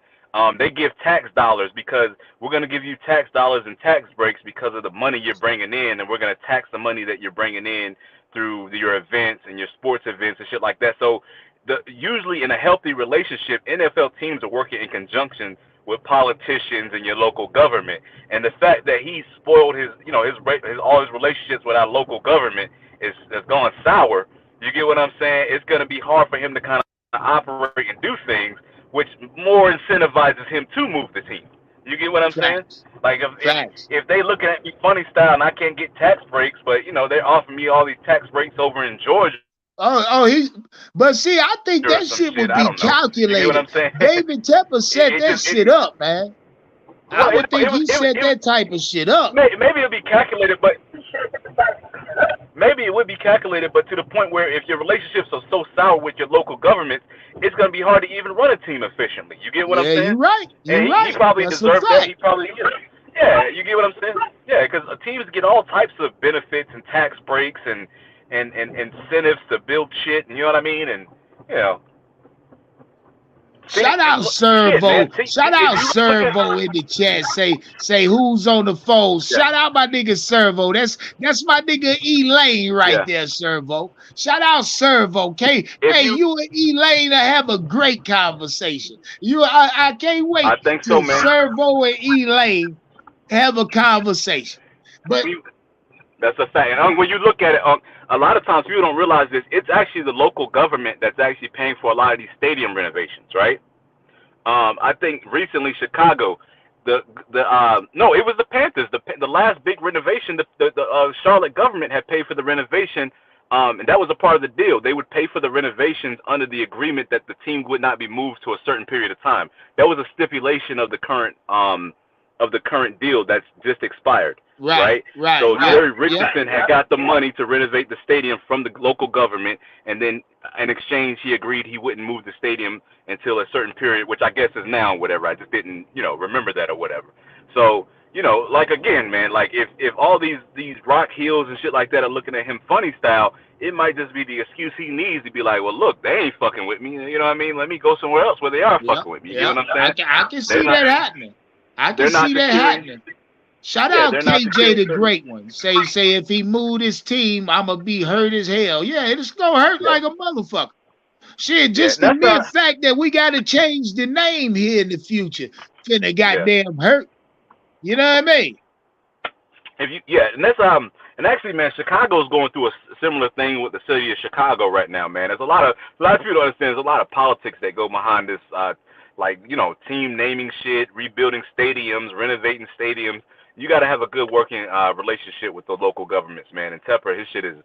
They give tax dollars because we're going to give you tax dollars and tax breaks because of the money you're bringing in, and we're going to tax the money that you're bringing in through your events and your sports events and shit like that. So usually in a healthy relationship, NFL teams are working in conjunction with politicians and your local government. And the fact that he spoiled his all his relationships with our local government is gone sour. You get what I'm saying? It's going to be hard for him to kind of operate and do things, which more incentivizes him to move the team. You get what I'm saying? Facts. Like Facts. if they looking at me funny style and I can't get tax breaks, but they're offering me all these tax breaks over in Georgia But see, I think or that some shit shit. would I be don't know. You get what calculated. I'm saying? David Tepper set that shit Just up, man. well, I would think he set that type of shit up. maybe it'll be calculated, but maybe it would be calculated, but to the point where if your relationships are so sour with your local governments, it's going to be hard to even run a team efficiently. You get what I'm Yeah, saying? you're right. And he probably That's a deserves that. fact. He probably is. Yeah, you get what I'm saying? Yeah, because teams get all types of benefits and tax breaks and incentives to build shit, and you know what I mean? And, you know. Shout out Shit, man. Servo. Shout If out you look at Servo in the chat. Say who's on the phone. yeah, Shout out my nigga Servo. That's my nigga Elaine right yeah. there, Servo. Shout out Servo. Okay. If Hey, you, you and Elaine have a great conversation. I can't I wait think so, till man. Servo and Elaine have a conversation. But That's a fact. And when you look at it, a lot of times people don't realize this. It's actually the local government that's actually paying for a lot of these stadium renovations, right? I think recently Chicago, no, it was the Panthers. The last big renovation, the Charlotte government had paid for the renovation, and that was a part of the deal. They would pay for the renovations under the agreement that the team would not be moved to a certain period of time. That was a stipulation of the current deal that's just expired. Right. So Jerry Richardson had got the money to renovate the stadium from the local government, and then in exchange he agreed he wouldn't move the stadium until a certain period, which I guess is now, whatever. I just didn't, remember that or whatever. So, like again, man, like if all these rock heels and shit like that are looking at him funny style, it might just be the excuse he needs to be like, well, look, they ain't fucking with me. You know what I mean? Let me go somewhere else where they are Yeah, fucking with me. You get yeah. what I'm saying? I can They're see not that happening. I can they're not see that securing. happening. Shout Yeah, out they're not KJ securing the certain. Great One. Say if he moved his team, I'ma be hurt as hell. Yeah, it's gonna hurt Yeah, like a motherfucker. Shit, yeah, just and the that's mere not. fact that we gotta change the name here in the future, finna Yeah. goddamn hurt. You know what I mean? If you, yeah, and that's and actually, man, Chicago's going through a similar thing with the city of Chicago right now, man. There's a lot of people don't understand. There's a lot of politics that go behind this, like team naming shit, rebuilding stadiums, renovating stadiums. You got to have a good working relationship with the local governments, man. And Tepper, his shit is,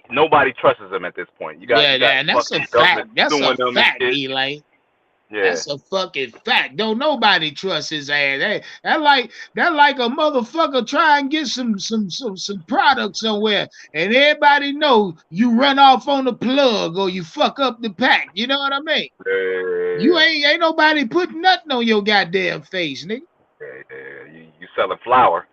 nobody trusts him at this point. Yeah, You got and that's a fucking fact. government That's a suing them and fact, shit. Elaine. Yeah, That's a fucking fact. Don't nobody trust his ass. That like a motherfucker try and get some product somewhere, and everybody know you run off on the plug or you fuck up the pack. You know what I mean? You yeah, ain't nobody putting nothing on your goddamn face, nigga. yeah. You selling flour.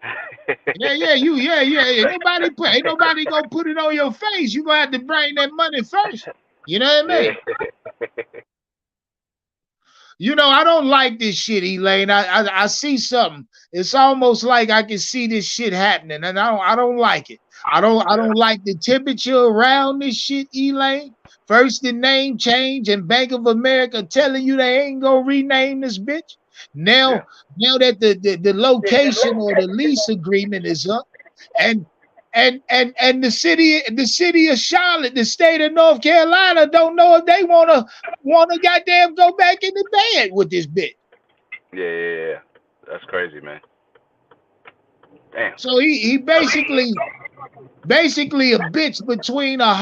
Yeah. Ain't nobody gonna put it on your face. You gonna have to bring that money first. You know what I Yeah. mean? I don't like this shit, Elaine. I see something. It's almost like I can see this shit happening, and I don't like it. I don't Yeah. like the temperature around this shit, Elaine. First the name change and Bank of America telling you they ain't gonna rename this bitch. Yeah. Now, now that the location or the lease agreement is up, and and the city of Charlotte, the state of North Carolina, don't know if they wanna goddamn go back in the bed with this bitch. Yeah. That's crazy, man. Damn. So he basically a bitch between a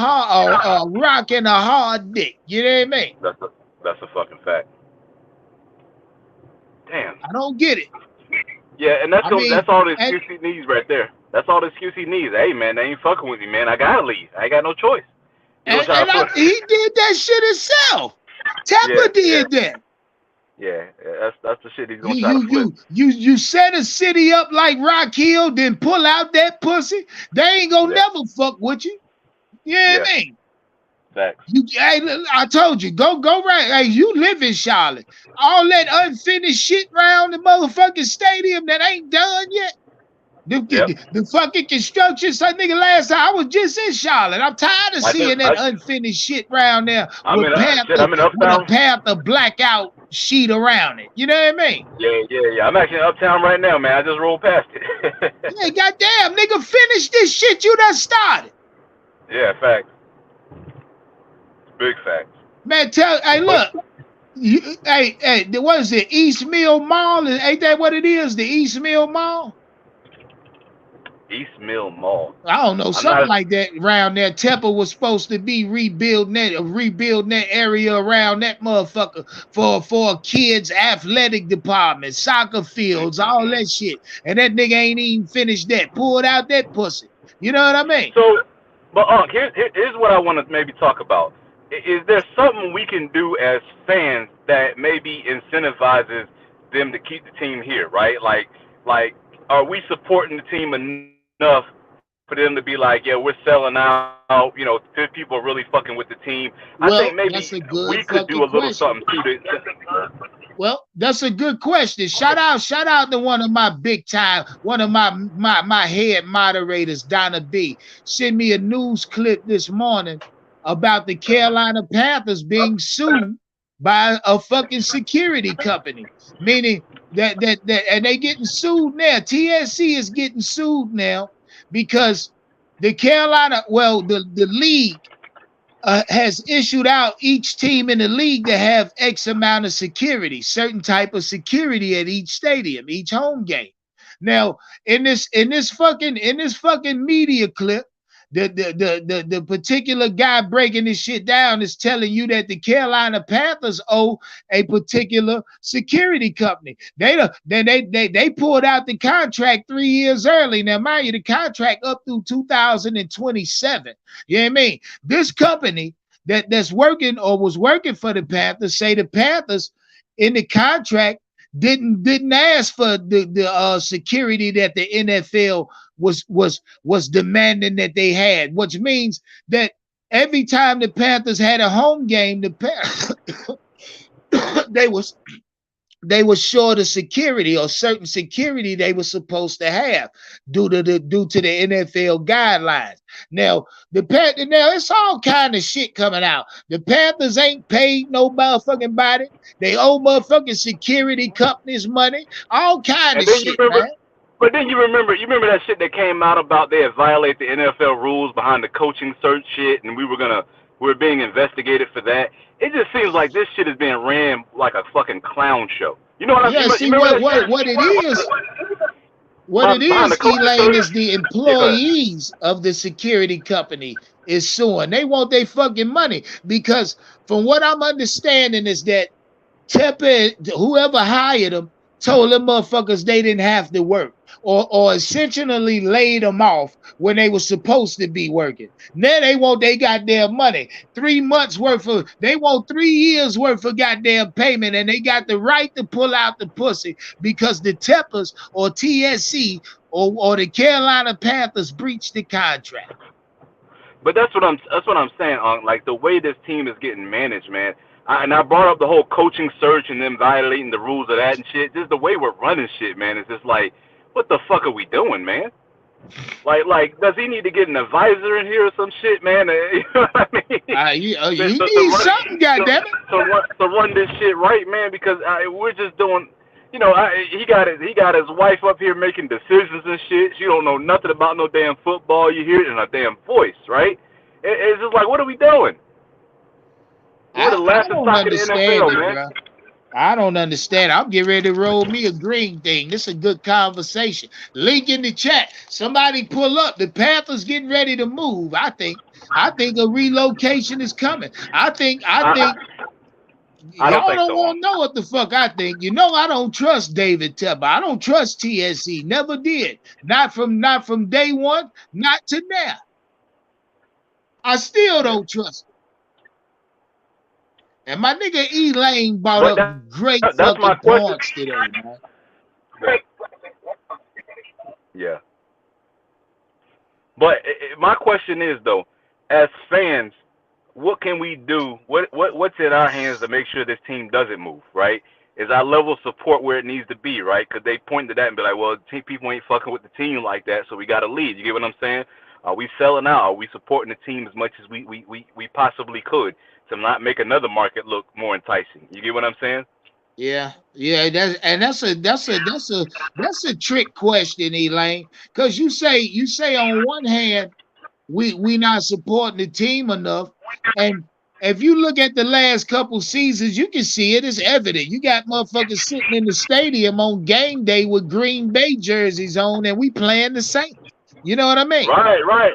rock and a hard dick. You know what I mean? That's a that's a fucking fact. Damn. I don't get it. Yeah, and I mean, that's all the and excuse he needs right there. That's all the excuse he needs. Hey, man, they ain't fucking with me, man. I gotta leave. I ain't got no choice. He gonna and, try and to I, put. he did that shit himself. Yeah, Tapper yeah, did that. yeah. That's the shit he's gonna You try to you flip. you you set a city up like Rock Hill, then pull out that pussy. They ain't gonna Yeah, never fuck with you. You know what yeah. I mean? Facts. Hey, I told you, go right. Hey, you live in Charlotte. All that unfinished shit around the motherfucking stadium that ain't done yet. Yep. The fucking construction, so nigga, last time I was just in Charlotte. I'm tired of I just seeing that unfinished shit around there I'm in shit. I'm in with a Uptown. Panther blackout sheet around it. You know what I mean? Yeah. I'm actually in Uptown right now, man. I just rolled past it. Yeah, goddamn, nigga, finish this shit you done started. Yeah, facts. Big facts. Man, hey, But look, what is it? East Mill Mall? Ain't that what it is? The East Mill Mall? East Mill Mall. I don't know, I'm not. something like that around there. Temple was supposed to be rebuilding that area around that motherfucker for a kids' athletic department, soccer fields, all that shit. And that nigga ain't even finished that. Pulled out that pussy. You know what I mean? So, but here's what I want to maybe talk about. Is there something we can do as fans that maybe incentivizes them to keep the team here, right? Like, are we supporting the team enough for them to be like, yeah, we're selling out? People are really fucking with the team. I Well, think maybe that's a we good could do fucking a little question. something too. Well, that's a good question. Shout out to one of my big time, one of my head moderators, Donna B. Sent me a news clip this morning about the Carolina Panthers being sued by a fucking security company. Meaning that and they getting sued now. TSC is getting sued now because the league has issued out each team in the league to have X amount of security, certain type of security at each stadium, each home game. Now, in this fucking media clip, the particular guy breaking this shit down is telling you that the Carolina Panthers owe a particular security company. They pulled out the contract 3 years early. Now, mind you, the contract up through 2027. You know what I mean? This company that's working or was working for the Panthers say the Panthers in the contract didn't ask for the security that the NFL was demanding that they had, which means that every time the Panthers had a home game, they was they were short of security or certain security they were supposed to have due to the NFL guidelines. Now now it's all kind of shit coming out. The Panthers ain't paid no motherfucking body. They owe motherfucking security companies money. All kind And of then you shit, remember, man. but then you remember that shit that came out about they had violated the NFL rules behind the coaching search shit, and we were being investigated for that. It just seems like this shit is being ran like a fucking clown show. You know what I Yeah, mean? You see remember that shit? what it is. What it Behind the is, coaching Elaine, search? is the Yeah, go ahead. employees of the security company is suing. They want their fucking money because, from what I'm understanding, is that Tepper, whoever hired them, told them motherfuckers they didn't have to work, or essentially laid them off when they were supposed to be working. Now they want their goddamn money. 3 months worth of, they want 3 years worth of goddamn payment, and they got the right to pull out the pussy because the Teppers or TSC or the Carolina Panthers breached the contract. But that's what I'm saying. On like the way this team is getting managed, man. And I brought up the whole coaching search and them violating the rules of that and shit. Just the way we're running shit, man. It's just like, what the fuck are we doing, man? Like, does he need to get an advisor in here or some shit, man? You know what I mean? He needs something, goddammit. To run this shit right, man, because we're just doing. He got his wife up here making decisions and shit. She don't know nothing about no damn football. You hear it in her damn voice, right? It's just like, what are we doing? We're the I laughing don't stock of the understand NFL, it, man. bro. I don't understand. I'm getting ready to roll me a green thing. This is a good conversation. Link in the chat. Somebody pull up. The Panthers getting ready to move. I think a relocation is coming. I think I don't y'all think don't so. want to know what the fuck I think. You know I don't trust David Tepper. I don't trust TSC. Never did. Not from day one, not to now. I still don't trust him. And my nigga Elaine brought But up great that's my fucking question. points today, man. Yeah. But my question is though, as fans, what can we do? What's in our hands to make sure this team doesn't move? Right? Is our level of support where it needs to be? Right? Because they point to that and be like, well, people ain't fucking with the team like that, so we got to lead. You get what I'm saying? Are we selling out? Are we supporting the team as much as we possibly could to not make another market look more enticing? You get what I'm saying? Yeah, that's a trick question, Elaine. Because you say on one hand we not supporting the team enough, and if you look at the last couple seasons, you can see it. It's evident. You got motherfuckers sitting in the stadium on game day with Green Bay jerseys on, and we playing the Saints. You know what I mean? Right.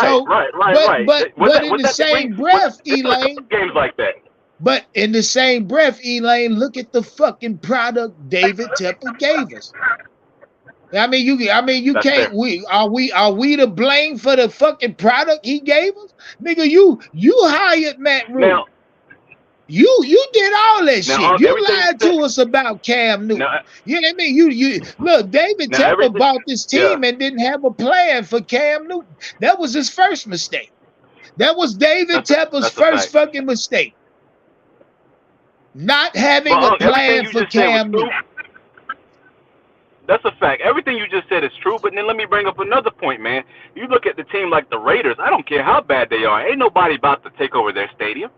So, but in Was the that the Green? same breath, It's been a couple Elaine. games like that. But in the same breath, Elaine, look at the fucking product David Tepper gave us. You That's can't. fair. We to blame for the fucking product he gave us, nigga? You hired Matt Rule. Now, You did all that shit. You everything you lied said. to us about Cam Newton. Now, You know what I mean? You look, David now Tepper everything. bought this Yeah, team and didn't have a plan for Cam Newton. That was his first mistake. That was David Tepper's that's a first fact. fucking mistake. Not having a But everything plan you for just said was Cam true. Newton. That's a fact. Everything you just said is true. But then let me bring up another point, man. You look at the team like the Raiders. I don't care how bad they are. Ain't nobody about to take over their stadium,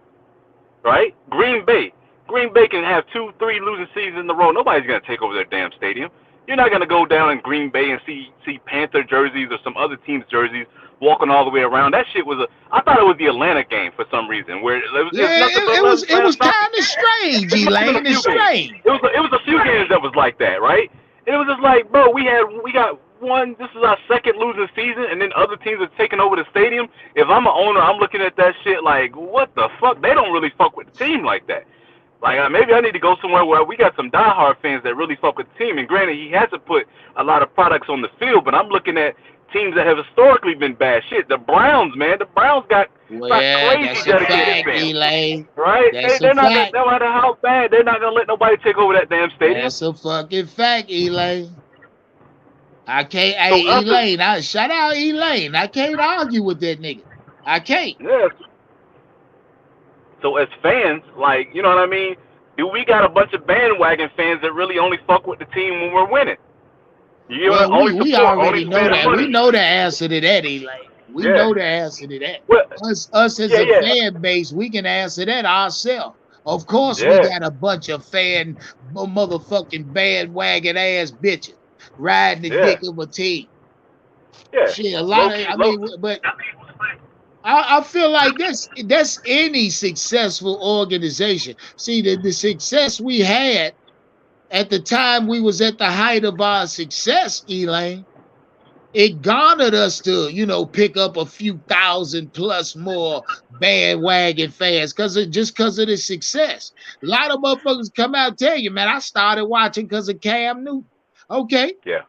right? Green Bay. Green Bay can have 2-3 losing seasons in a row. Nobody's gonna take over their damn stadium. You're not gonna go down in Green Bay and see Panther jerseys or some other team's jerseys walking all the way around. That shit was I thought it was the Atlanta game for some reason where it's Yeah, nothing but it was Atlanta. kind of strange, It must have been Elaine. a It's few games. strange. It was a few games that was like that, right? And it was just like, bro, we got one. This is our second losing season, and then other teams are taking over the stadium. If I'm an owner, I'm looking at that shit like, what the fuck? They don't really fuck with the team like that. Like maybe I need to go somewhere where we got some diehard fans that really fuck with the team. And granted, he hasn't put a lot of products on the field, but I'm looking at teams that have historically been bad. Shit, the Browns, man. The Browns got Well, crazy that's a dedicated fact, fans, Elaine. right? That's a They're not gonna, fact. no matter how bad, they're not gonna let nobody take over that damn stadium. That's a fucking fact, Elaine. I can't. So Hey, us, Elaine, shout out Elaine. I can't argue with that nigga. I can't. yes. So as fans, like, you know what I mean? Do we got a bunch of bandwagon fans that really only fuck with the team when we're winning? You know, Well, only we support, only already know spend that. We money. know the answer to that, Elaine. We Yeah. know the answer to that. Well, Us as yeah, a yeah, fan base, we can answer that ourselves. Of course, we yeah, got a bunch of motherfucking bandwagon ass bitches riding the yeah, dick of a team. yeah. Shit, a Low lot of. key, I low. mean, but I feel like that's any successful organization. See, the success we had at the time we was at the height of our success, Elaine, it garnered us to, pick up a few thousand plus more bandwagon fans because of the success. A lot of motherfuckers come out and tell you, man, I started watching because of Cam Newton. Okay. Yeah,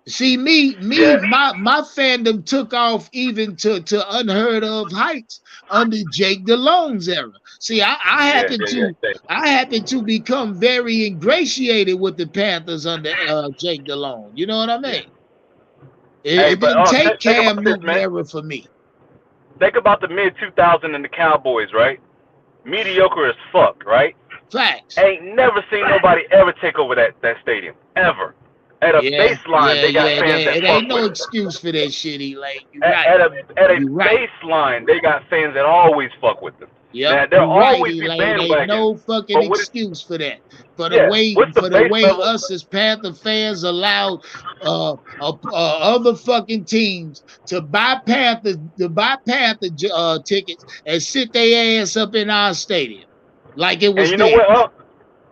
See, yeah, my fandom took off even to unheard of heights under Jake DeLone's era. See, I yeah, happen yeah, to yeah. I happen to become very ingratiated with the Panthers under Jake DeLone. You know what I Yeah. mean? It, Hey, it but didn't take think Cam about this, Newton man. era for me. Think about the mid 2000 and the Cowboys, right? Mediocre as fuck, right? Facts. Ain't never seen nobody ever take over that stadium ever. At a Yeah, baseline, yeah, they got yeah. fans that It fuck ain't no with it. excuse for that shit, Elaine. You At, right. at a You right. baseline, they got fans that always fuck with them. Yep, Now you're there'll right, always be Elaine. Ain't bandwagons, no fucking but what is excuse for that. yeah? What's the For the base way level? us as Panther fans allowed other fucking teams to buy Panther tickets and sit their ass up in our stadium like it And was you know what theirs. else?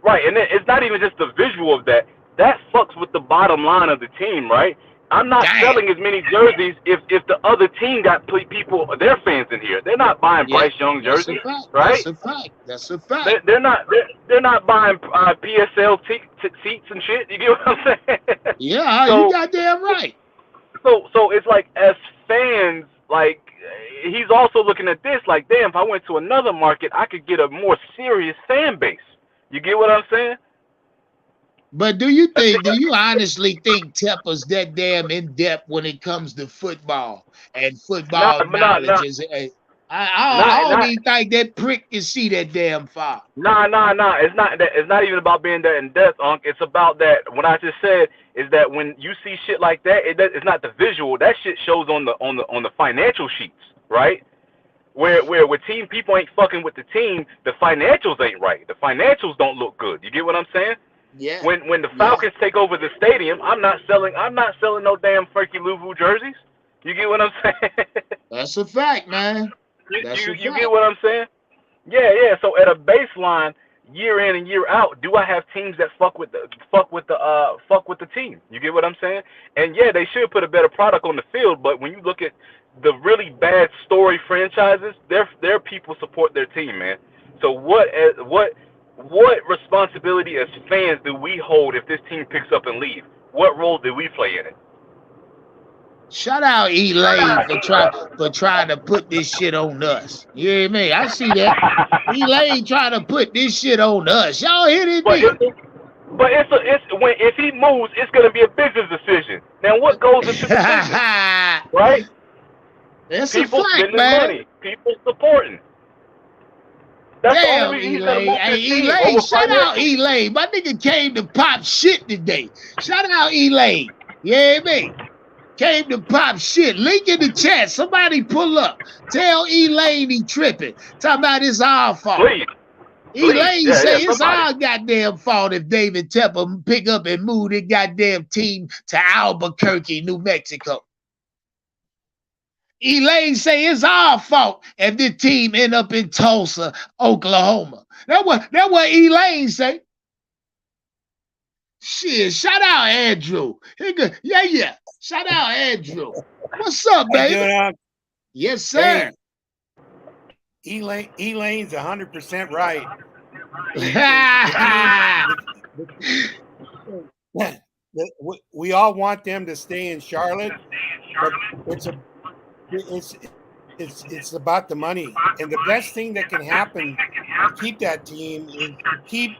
Right, and it's not even just the visual of that. That fucks with the bottom line of the team, right? I'm not Damn. selling as many jerseys if the other team got people, their fans in here. They're not buying Yeah, Bryce Young that's a jerseys, fact. That's right? a fact. That's a fact. They're not buying PSL seats and shit. You get what I'm saying? Yeah, you so got damn right. so it's like as fans, like he's also looking at this like, damn, if I went to another market, I could get a more serious fan base. You get what I'm saying? But do you honestly think Tepper's that damn in depth when it comes to football and Not football not knowledge? not I not don't not even think that prick can see that damn far. Nah. It's not that. It's not even about being that in depth, Unc. It's about that. What I just said is that when you see shit like that, it's not the visual. That shit shows on the financial sheets, right? Where with team people ain't fucking with the team, the financials ain't right. The financials don't look good. You get what I'm saying? Yeah, When the yeah, Falcons take over the stadium, I'm not selling no damn Frankie Louvu jerseys. You get what I'm saying? that's a fact, man. you, That's you a you get fact. what I'm saying? Yeah. So at a baseline, year in and year out, do I have teams that fuck with the team? You get what I'm saying? And yeah, they should put a better product on the field. But when you look at the really bad story franchises, their people support their team, man. So what responsibility as fans do we hold if this team picks up and leave? What role do we play in it? Shout out Elaine for trying to put this shit on us. You hear me? I see that. Elaine trying to put this shit on us. Y'all hear this But nigga? if he moves, it's gonna be a business decision. Now what goes into the business, right? That's a People fact, spending man. money, people supporting. That's the only Damn, reason he's gonna Elaine. move his Hey, team Elaine, over shout out financial. Elaine. My nigga came to pop shit today. Shout out Elaine. You hear me? Came to pop shit. Link in the chat. Somebody pull up. Tell Elaine he tripping. Talking about it's our fault. Please, Elaine yeah, say it's somebody. our goddamn fault if David Tepper pick up and move the goddamn team to Albuquerque, New Mexico. Elaine say it's our fault if this team end up in Tulsa, Oklahoma. That what Elaine say. Shit, shout out Andrew. Yeah. Shout out Andrew. What's up, How you baby? doing? Yes, sir. Elaine's 100% right. We all want them to stay in Charlotte, but it's about the money. And the best thing that can happen to keep that team is to keep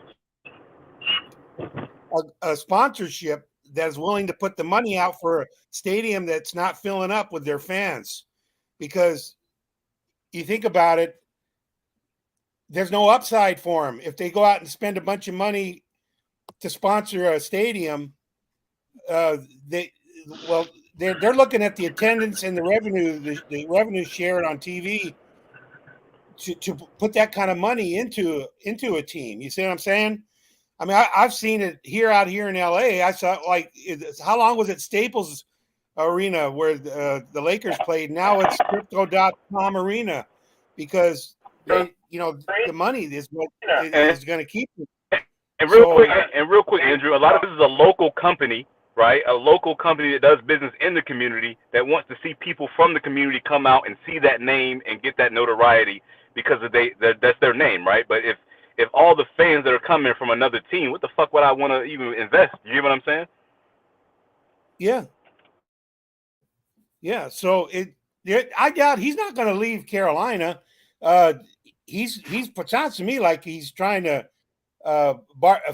a sponsorship that's willing to put the money out for a stadium that's not filling up with their fans. Because you think about it, there's no upside for them. If they go out and spend a bunch of money to sponsor a stadium, they're looking at the attendance and the revenue shared on TV to put that kind of money into a team. You see what I'm saying? I mean, I've seen it out here in LA. I saw, like, how long was it Staples Arena where the Lakers played? Now it's Crypto.com Arena, because the money is what is going to keep it. And real quick, Andrew, a lot of this is a local company, right? A local company that does business in the community that wants to see people from the community come out and see that name and get that notoriety because that's their name, right? But if all the fans that are coming from another team, what the fuck would I want to even invest? You hear what I'm saying? Yeah. Yeah. So I doubt he's not going to leave Carolina. It sounds to me like he's trying to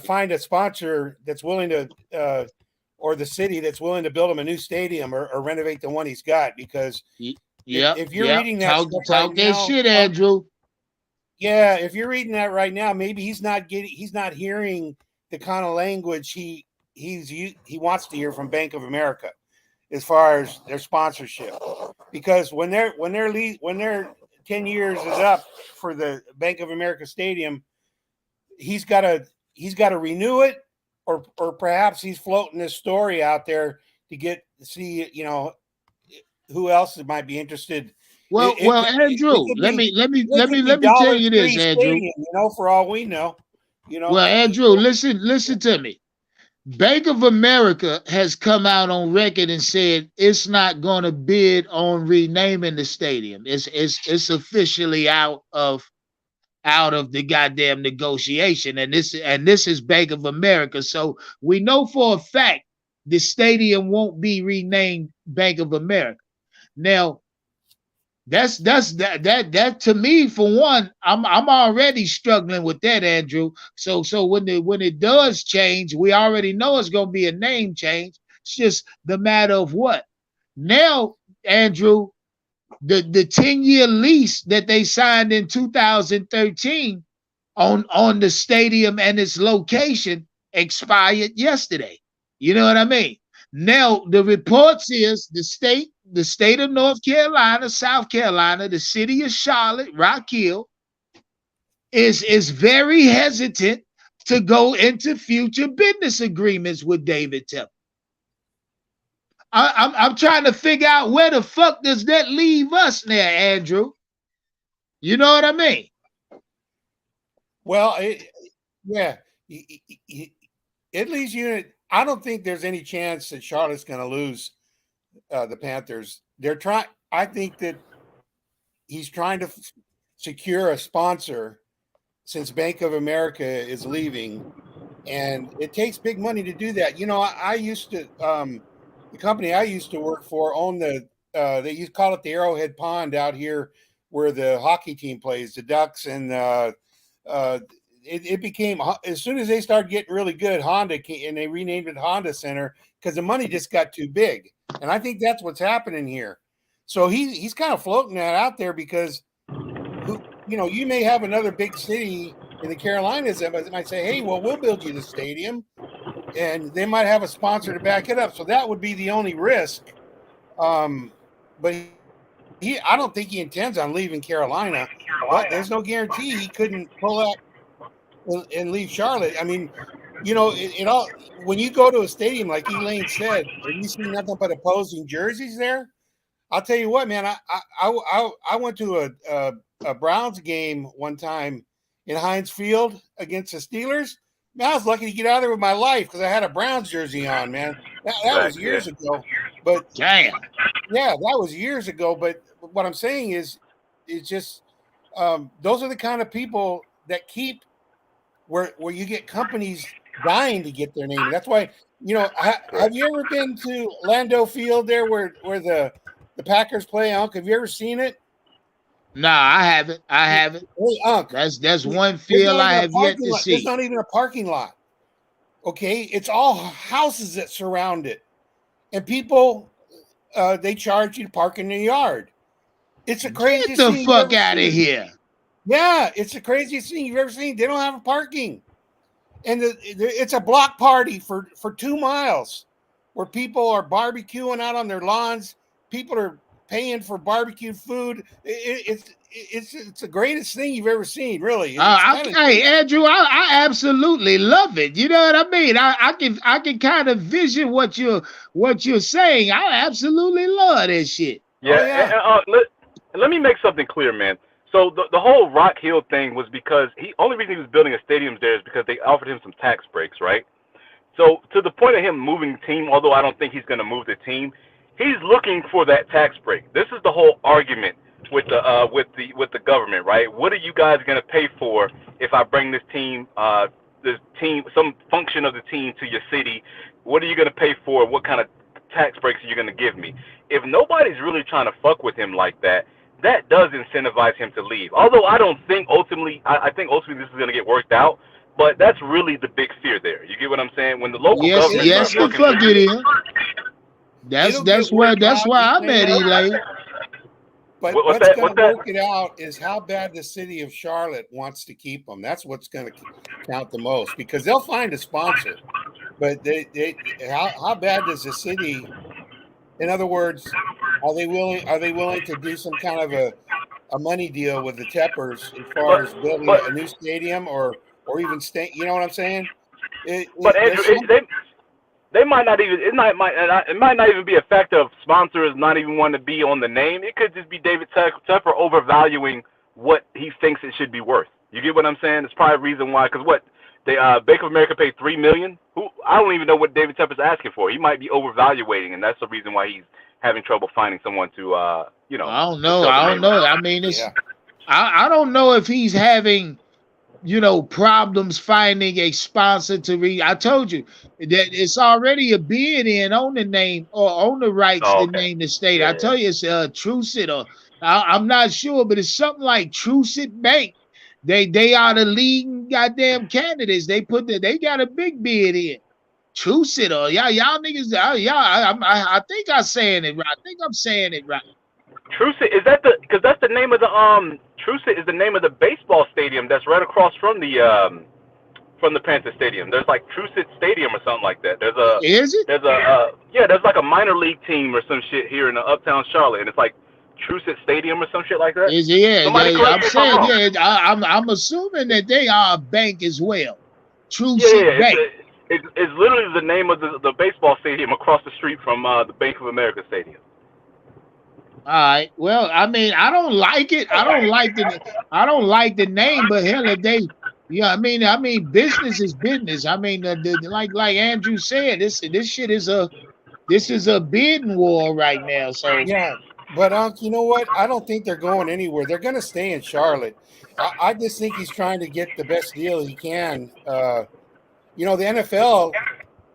find a sponsor that's willing to, or the city that's willing to build him a new stadium or renovate the one he's got. Because if you're reading that talk that shit, Andrew. Yeah, if you're reading that right now, maybe he's not hearing the kind of language he wants to hear from Bank of America as far as their sponsorship. Because when their 10 years is up for the Bank of America Stadium, he's got to renew it, or perhaps he's floating this story out there to see who else might be interested. Well, Andrew, let me tell you this, Andrew. For all we know, Well, Andrew, listen to me. Bank of America has come out on record and said it's not going to bid on renaming the stadium. It's officially out of the goddamn negotiation, and this is Bank of America. So we know for a fact the stadium won't be renamed Bank of America. Now, that's that to me, for one, I'm already struggling with that, Andrew. So when it does change, we already know it's gonna be a name change. It's just the matter of what. Now, Andrew, the 10-year lease that they signed in 2013 on the stadium and its location expired yesterday. You know what I mean? Now, the reports is the state of North Carolina, South Carolina, the city of Charlotte, Rock Hill, is very hesitant to go into future business agreements with David Tepper. I'm trying to figure out where the fuck does that leave us now, Andrew? You know what I mean? Well, it leaves you. I don't think there's any chance that Charlotte's going to lose the Panthers. I think that he's trying to secure a sponsor since Bank of America is leaving, and it takes big money to do that. I used to the company I used to work for owned they used to call it the Arrowhead Pond out here where the hockey team plays, the Ducks, and it became, as soon as they started getting really good, Honda came, and they renamed it Honda Center because the money just got too big. And I think that's what's happening here. So he's kind of floating that out there because, you may have another big city in the Carolinas that might say, hey, well, we'll build you the stadium. And they might have a sponsor to back it up. So that would be the only risk. But I don't think he intends on leaving Carolina. But there's no guarantee he couldn't pull out and leave Charlotte. I mean, it all, when you go to a stadium, like Elaine said, and you see nothing but opposing jerseys there, I'll tell you what, man, I went to a Browns game one time in Heinz Field against the Steelers. Man, I was lucky to get out of there with my life because I had a Browns jersey on, man. That was years ago. But damn. Yeah, that was years ago. But what I'm saying is, it's just those are the kind of people that keep where you get companies dying to get their name. That's why, have you ever been to Lando Field there where the Packers play, Unc? Have you ever seen it? No, I haven't. Hey, Unc, that's one field I have yet to see. There's not even a parking lot. Okay, it's all houses that surround it, and people they charge you to park in their yard. It's the Get craziest the thing you've fuck ever out of seen. here. Yeah, it's the craziest thing you've ever seen. They don't have a parking, and it's a block party for 2 miles, where people are barbecuing out on their lawns. People are paying for barbecue food. It's the greatest thing you've ever seen. Really, it's kind of Hey Andrew, I absolutely love it. You know what I mean? I can kind of vision what you're saying. I absolutely love this shit. Yeah, oh yeah. let me make something clear, man. So the whole Rock Hill thing was because only reason he was building a stadium there is because they offered him some tax breaks, right? So to the point of him moving the team, although I don't think he's going to move the team, he's looking for that tax break. This is the whole argument with the government, right? What are you guys going to pay for if I bring this team, some function of the team to your city? What are you going to pay for? What kind of tax breaks are you going to give me? If nobody's really trying to fuck with him like that, that does incentivize him to leave. Although I don't think ultimately, I think ultimately this is going to get worked out. But that's really the big fear there. You get what I'm saying? When the local Yes, government yes, starts the fucking fuck with it you, is. It'll get worked That's out, why I'm at Elaine. Elaine. But what's what's that? going What's to that? work it out is how bad the city of Charlotte wants to keep them. That's what's going to count the most, because they'll find a sponsor. But how bad does the city? In other words, are they willing to do some kind of a money deal with the Teppers as far But as building but a new stadium, or even stay? You know what I'm saying? but Andrew, There's some. they might not even it might not even be a factor of sponsors not even wanting to be on the name. It could just be David Tepper overvaluing what he thinks it should be worth. You get what I'm saying? It's probably a reason why. Because what they Bank of America paid $3 million. Who I don't even know what David Tepper's asking for. He might be overvaluating, and that's the reason why he's having trouble finding someone to I don't to know. sell the I don't name. know. I mean, Yeah. I don't know if he's having problems finding a sponsor to read. I told you that it's already a bid in on the name or on the rights Oh, to okay. name the state. Yeah, I yeah. tell you, it's Trucit or I'm not sure, but it's something like Trucit Bank. They are the leading goddamn candidates. They got a big bid in. Trucit or y'all niggas. I think I'm saying it right. I think I'm saying it right. Trucit is that the because that's the name of the Trucit is the name of the baseball stadium that's right across from the Panther Stadium. There's like Trucit Stadium or something like that. Is it? There's like a minor league team or some shit here in uptown Charlotte, and it's like Trucit Stadium or some shit like that. Is yeah, Somebody I'm correct me if I'm saying wrong. yeah. I'm assuming that they are a bank as well. Yeah, Trucit yeah. Bank. It's literally the name of the baseball stadium across the street from the Bank of America Stadium. All right. Well, I mean, I don't like it. I don't like the name, but hell, if they, yeah, I mean, business is business. I mean, like Andrew said, this shit is a bidding war right now. So Yeah, but you know what? I don't think they're going anywhere. They're going to stay in Charlotte. I just think he's trying to get the best deal he can. The NFL.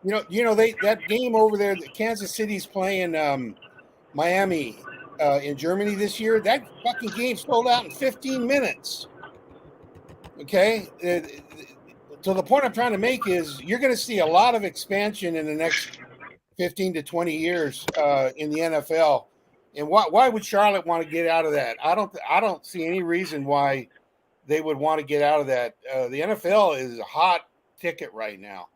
They that game over there. Kansas City's playing Miami in Germany this year. That fucking game sold out in 15 minutes. Okay. So the point I'm trying to make is you're going to see a lot of expansion in the next 15 to 20 years in the NFL. And why would Charlotte want to get out of that? I don't see any reason why they would want to get out of that. The NFL is a hot ticket right now.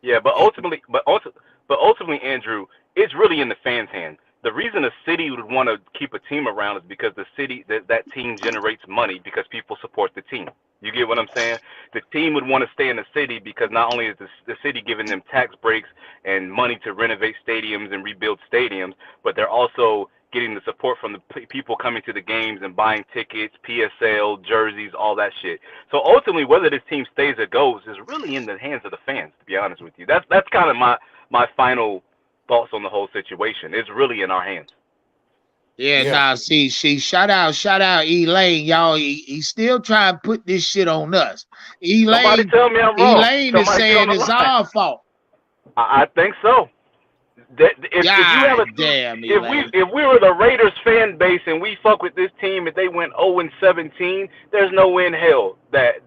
Yeah, but And ultimately, Andrew, it's really in the fans' hands. The reason a city would want to keep a team around is because the city that team generates money because people support the team. You get what I'm saying? The team would want to stay in the city because not only is the city giving them tax breaks and money to renovate stadiums and rebuild stadiums, but they're also getting the support from the people coming to the games and buying tickets, PSL, jerseys, all that shit. So ultimately, whether this team stays or goes is really in the hands of the fans. To be honest with you, that's kind of my final thoughts on the whole situation. It's really in our hands. yeah, yeah, nah, see, shout out Elaine, y'all. He's still trying to put this shit on us. Somebody tell me I'm wrong. Elaine is Somebody get on saying the it's line. our fault. I think so. If you have God damn, Elaine. if we were the Raiders fan base and we fuck with this team, if they went 0-17, there's no way in hell that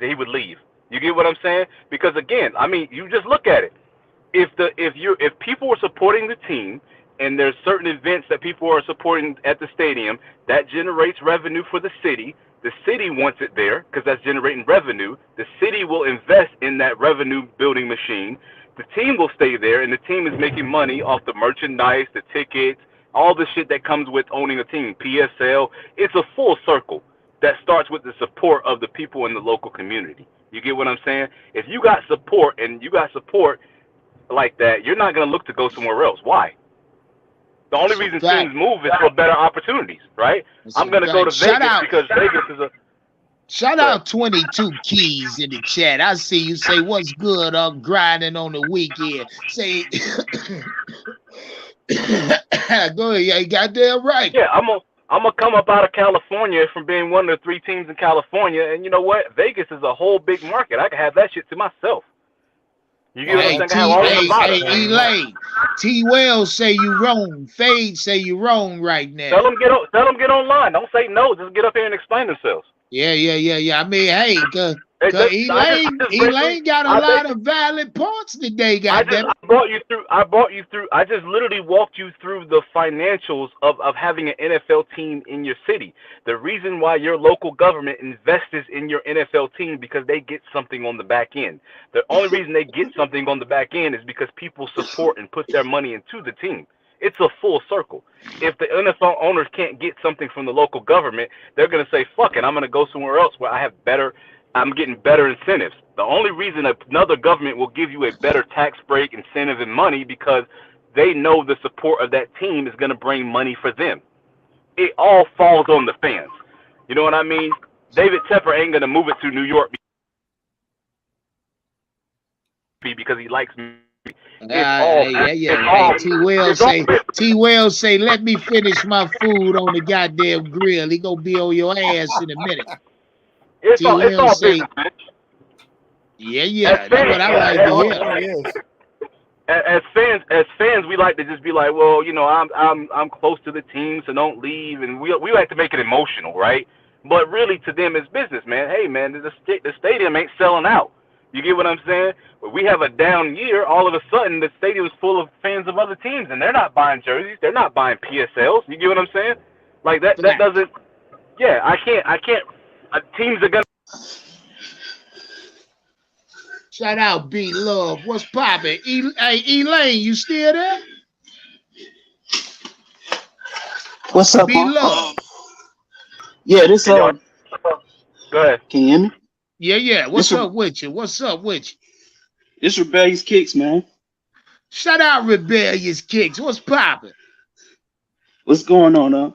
he would leave. You get what I'm saying? Because again, I mean, you just look at it. If people are supporting the team and there's certain events that people are supporting at the stadium, that generates revenue for the city. The city wants it there because that's generating revenue. The city will invest in that revenue building machine. The team will stay there, and the team is making money off the merchandise, the tickets, all the shit that comes with owning a team, PSL. It's a full circle that starts with the support of the people in the local community. You get what I'm saying? If you got support like that, you're not going to look to go somewhere else. Why? The only reason teams move is for better opportunities, right? I'm going to go to Vegas because Vegas is a... Shout out 22 Keys in the chat. I see you say, what's good? I'm grinding on the weekend. Say, go ahead. Yeah, you goddamn right. Yeah, I'm gonna come up out of California from being one of the 3 teams in California, and you know what? Vegas is a whole big market. I can have that shit to myself. You get what I'm saying? Hey, Elaine, T. Wells say you wrong. Fade say you wrong right now. Tell them get online. Don't say no. Just get up here and explain themselves. Yeah. I mean, hey, Elaine got a lot of valid points today, goddamn. I brought you through. I just literally walked you through the financials of having an NFL team in your city. The reason why your local government invests in your NFL team because they get something on the back end. The only reason they get something on the back end is because people support and put their money into the team. It's a full circle. If the NFL owners can't get something from the local government, they're going to say, fuck it, I'm going to go somewhere else where I'm getting better incentives. The only reason another government will give you a better tax break, incentive, and money because they know the support of that team is going to bring money for them. It all falls on the fans. You know what I mean? David Tepper ain't going to move it to New York because he likes me. T. Wells say, let me finish my food on the goddamn grill. He gonna be on your ass in a minute. It's all business, man. Yeah. That's what I like to hear. As fans, we like to just be like, well, you know, I'm close to the team, so don't leave, and we like to make it emotional, right? But really, to them, it's business, man. Hey, man, the stadium ain't selling out. You get what I'm saying? When we have a down year, all of a sudden the stadium's full of fans of other teams, and they're not buying jerseys, they're not buying PSLs. You get what I'm saying? Like that doesn't. Yeah, I can't. Teams are gonna. Shout out, B Love. What's poppin'? Hey, Elaine, you still there? What's up, B Love? Yeah, this Go ahead. Can you hear me? Yeah. What's up with you? It's Rebellious Kicks, man. Shout out, Rebellious Kicks. What's poppin'? What's going on,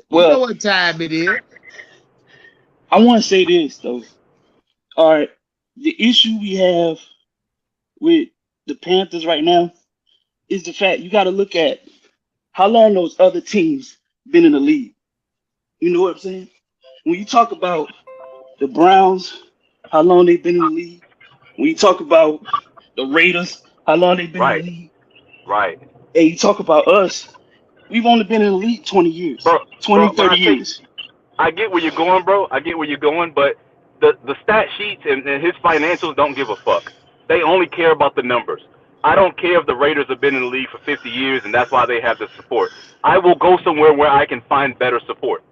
Well, you know what time it is. I want to say this, though. All right. The issue we have with the Panthers right now is the fact you got to look at how long those other teams been in the league. You know what I'm saying? When you talk about the Browns, how long they've been in the league. When you talk about the Raiders, how long they've been in the league. Right. And you talk about us, we've only been in the league 20 years, 30 years. I get where you're going, bro. But the stat sheets and his financials don't give a fuck. They only care about the numbers. I don't care if the Raiders have been in the league for 50 years and that's why they have the support. I will go somewhere where I can find better support.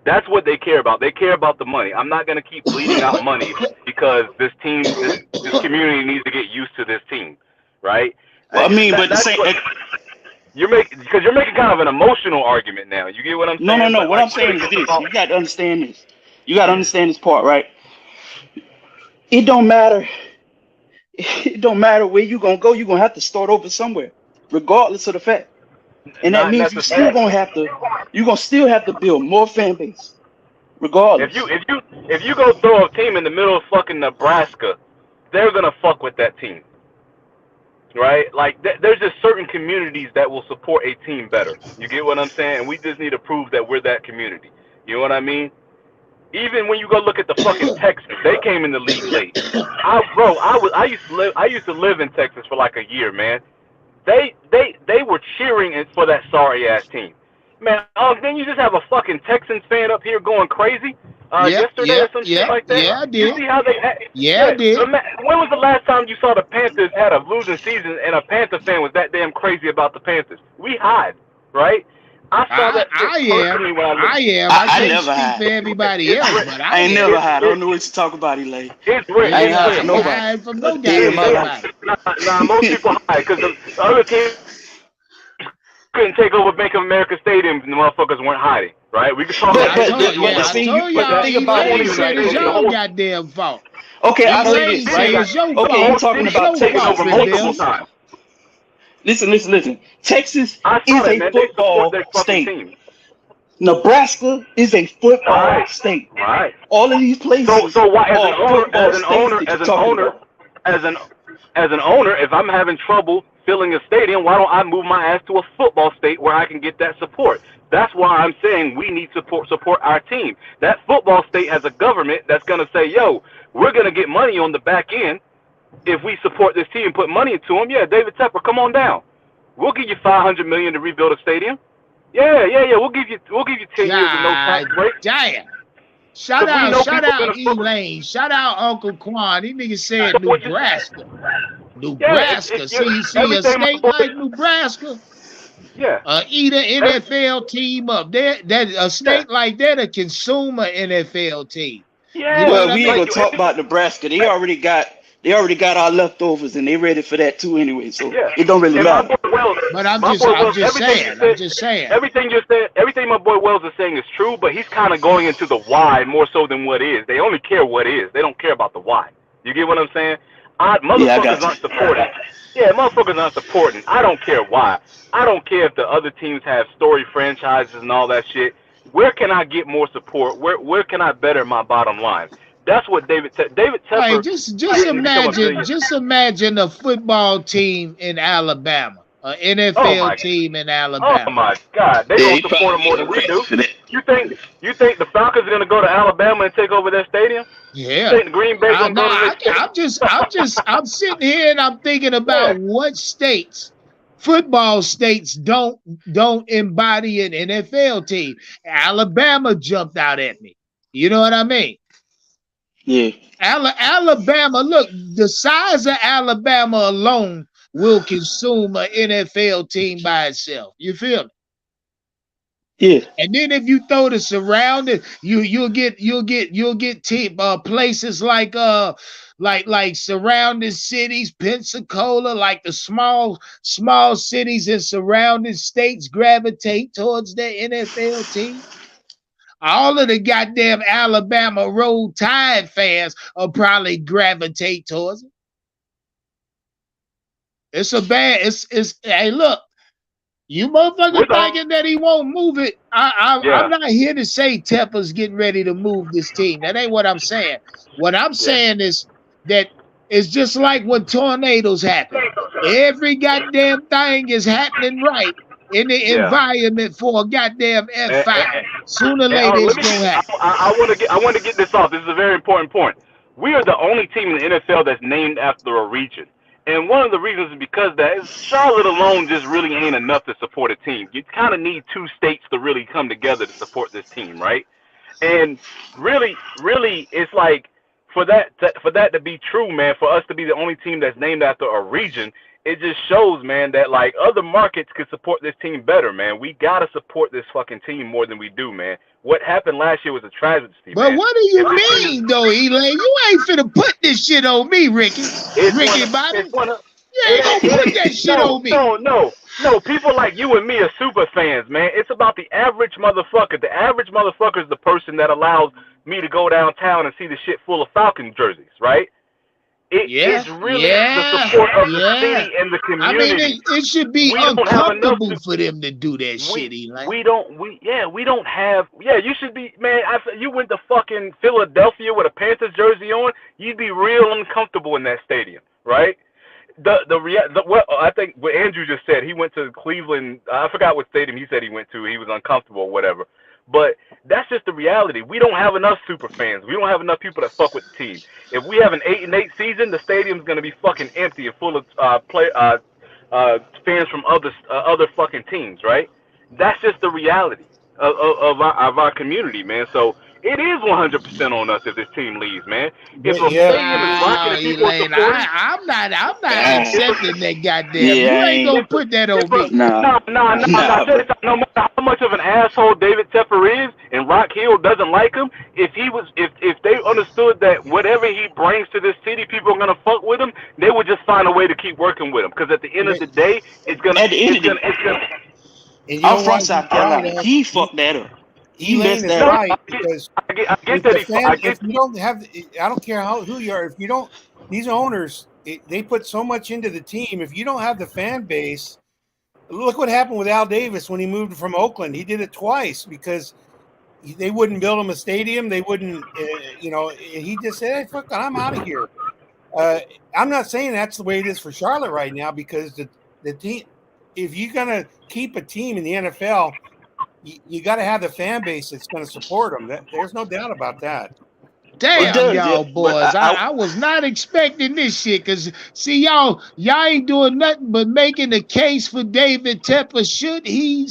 That's what they care about. They care about the money. I'm not going to keep bleeding out money because this community needs to get used to this team, right? Well, I mean, but the same. You're making kind of an emotional argument now. You get what I'm saying? No. What I'm saying is this. You got to understand this. You got to understand this part, right? It don't matter. It don't matter where you're going to go. You're going to have to start over somewhere, regardless of the fact. And that means you're still going to still have to build more fan base, regardless. If you go throw a team in the middle of fucking Nebraska, they're going to fuck with that team. Right? Like, there's just certain communities that will support a team better. You get what I'm saying? And we just need to prove that we're that community. You know what I mean? Even when you go look at the fucking Texans, they came in the league late. I used to live in Texas for like a year, man. They were cheering for that sorry ass team. Man, then you just have a fucking Texans fan up here going crazy. yesterday or some shit like that. Yeah, I You did. see how they Yeah, I did. when was the last time you saw the Panthers had a losing season and a Panther fan was that damn crazy about the Panthers? We hide, right? I saw that shit I am. personally when I I looked. am. I I can't never speak for had. everybody It's else, real. but I I ain't am. never had. I don't know what you talk about, Elaine. It's real. I ain't It's hide real. from I ain't nobody. hiding from A no day in my goddamn life. body. Most people hide because the other team couldn't take over Bank of America stadiums and the motherfuckers weren't hiding, right? We could talk Yeah, about I But told. individual Yeah, but I levels, see, told but the y'all. that thing about it won't Elaine is even said right. it's negate the your Okay, whole. goddamn fault. okay. I'll say Elaine this Yeah, you said right. got it's your the Okay, fault. you whole talking city It's about your taking fault, Texas? over multiple Rebellion. Texas. times. Listen. Texas I saw is that, a man. They support football their fucking state. team. Nebraska is a football Right, state. right. All of these places So why, are football states that you're talking about. as an as an owner, if I'm having trouble filling a stadium, why don't I move my ass to a football state where I can get that support? That's why I'm saying we need to support our team. That football state has a government that's gonna say, yo, we're gonna get money on the back end if we support this team and put money into them. Yeah, David Tepper, come on down. We'll give you $500 million to rebuild a stadium. Yeah. We'll give you 10 years with no tax God break damn. Shout because we out, know shout people are out gonna fuck with. Elaine. Shout out Uncle Quan. These niggas said What you say? Nebraska. Yeah, Nebraska. you See a everything my state boy. like Nebraska, Yeah, eat an every, NFL team up. That a yeah, state like that a consume an NFL team. You know yeah. what Well, I we ain't mean? Like gonna you, talk about Nebraska. They already got our leftovers, and they ready for that too anyway. So yeah. it don't really And matter. But My boy I'm Wells, just everything you saying. I'm said, just saying. everything you said, everything my boy Wells is saying is true. But he's kind of going into the why more so than what is. They only care what is. They don't care about the why. You get what I'm saying? Yeah, I Motherfuckers got you. aren't supporting. Yeah, motherfuckers aren't supporting. I don't care why. I don't care if the other teams have story franchises and all that shit. Where can I get more support? Where can I better my bottom line? That's what David Like Tepper didn't become a billionaire. just imagine a football team in Alabama, an Oh NFL my, team in oh Alabama. my God, they Yeah, gonna he support probably them more get than we arrested do. for that. You think the Falcons are gonna go to Alabama and take over their stadium? You Yeah. think the Green Bay gonna No, go to their stadium? I'm sitting here and I'm thinking Yeah, about what states, football states don't embody an NFL team. Alabama jumped out at me. You know what I mean? Yeah, Alabama, look, the size of Alabama alone will consume an NFL team by itself. You feel me? yeah. And then if you throw the surrounding, you'll get places like surrounding cities, Pensacola, like the small cities in surrounding states gravitate towards their NFL team. All of the goddamn Alabama Roll Tide fans will probably gravitate towards it. It's hey look, you with motherfucker thinking that he won't move it. I'm yeah, not here to say Tepper's getting ready to move this team. That ain't what I'm saying. What I'm yeah, saying is that it's just like when tornadoes happen. Every goddamn thing is happening right in the yeah. environment for a goddamn And, F5. and, Sooner or and later let it's me get. gonna happen. I want to get this off. This is a very important point. We are the only team in the NFL that's named after a region. And one of the reasons is because that is Charlotte alone just really ain't enough to support a team. You kind of need two states to really come together to support this team, right? And really, it's like for that to be true, man. For us to be the only team that's named after a region, it just shows, man, that like other markets could support this team better, man. We gotta support this fucking team more than we do, man. What happened last year was a tragedy, But man. what do If you this team is, mean though, Elaine? You ain't finna put this shit on me, Ricky. it's one Ricky of, Bobby. it's one of, You it ain't ain't, gonna put it that ain't, shit on me. no. People like you and me are super fans, man. It's about the average motherfucker. The average motherfucker is the person that allows me to go downtown and see the shit full of Falcon jerseys, right? It's really the support of the Yeah. city and the I mean, community. it should be We don't have enough uncomfortable to. for them to do that shit, We Elaine. we don't have. Yeah, you should be, man. You went to fucking Philadelphia with a Panthers jersey on, you'd be real uncomfortable in that stadium, right? What I think what Andrew just said, he went to Cleveland. I forgot what stadium he said he went to. He was uncomfortable or whatever. But that's just the reality. We don't have enough super fans. We don't have enough people that fuck with the team. If we have an 8-8 season, the stadium's gonna be fucking empty and full of fans from other fucking teams, right? That's just the reality of our community, man. So It is 100% on us if this team leaves, man. If a Yeah. stadium is rocking Wow, and people are Elaine, supporting, I'm not Ah, accepting that goddamn. yeah, You I ain't ain't. gonna if put that on if a me. Nah, now nah, check bro. this out. No matter how much of an asshole David Tepper is, and Rock Hill doesn't like him, if they understood that whatever he brings to this city, people are gonna fuck with him, they would just find a way to keep working with him. Because at the end of the day, At the end of the, it's gonna. And you I'm know from what? South He's right. Carolina. He fucked that up. He Elaine messed is that No, up. right because I get if that the fan, I if get you don't have, I don't care who you are. If you don't, these owners, they put so much into the team. If you don't have the fan base, look what happened with Al Davis when he moved from Oakland. He did it twice because they wouldn't build him a stadium. They wouldn't, he just said, "Hey, fuck, I'm out of here." Uh, I'm not saying that's the way it is for Charlotte right now because the team, if you're gonna keep a team in the NFL, you got to have the fan base that's going to support them. There's no doubt about that. It Damn, does, yeah. y'all But boys. I was not expecting this shit. Cause see, y'all ain't doing nothing but making the case for David Tepper should he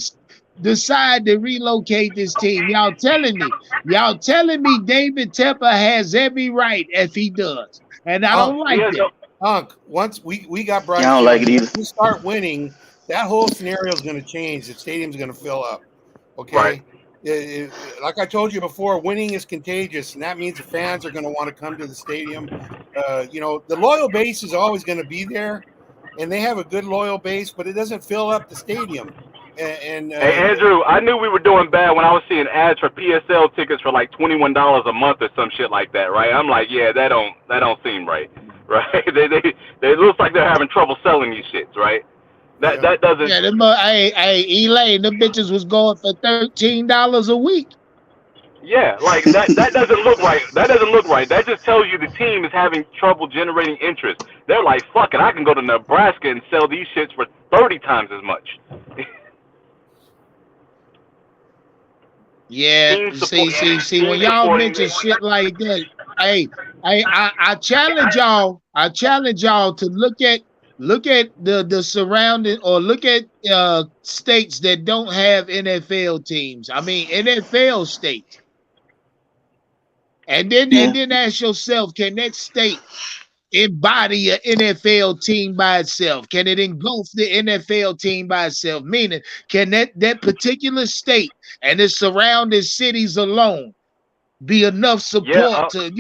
decide to relocate this team. Y'all telling me David Tepper has every right if he does. And I Unc, don't he like has that. no Unc, once we got yeah, I Bryce don't like Young, it once either. we start winning, that whole scenario is going to change. The stadium's going to fill up. right. Okay. Like I told you before, winning is contagious, and that means the fans are going to want to come to the stadium. The loyal base is always going to be there, and they have a good loyal base, but it doesn't fill up the stadium. And Hey Andrew, I knew we were doing bad when I was seeing ads for PSL tickets for like $21 a month or some shit like that, right? I'm like, yeah, that don't seem right, right? They looks like they're having trouble selling these shits, right? That yeah, that doesn't. Yeah, hey, Elaine, the bitches was going for $13 a week. Yeah, like that doesn't look right. That doesn't look right. That just tells you the team is having trouble generating interest. They're like, fuck it, I can go to Nebraska and sell these shits for 30 times as much. Yeah, Team support. see, when Team y'all supporting. mention shit like that, hey, I challenge y'all. I challenge y'all to look at the surrounding or look at states that don't have NFL teams. I mean NFL states, and then Yeah. ask yourself, can that state embody an NFL team by itself? Can it engulf the NFL team by itself? Meaning, can that particular state and its surrounding cities alone be enough Yeah, support to,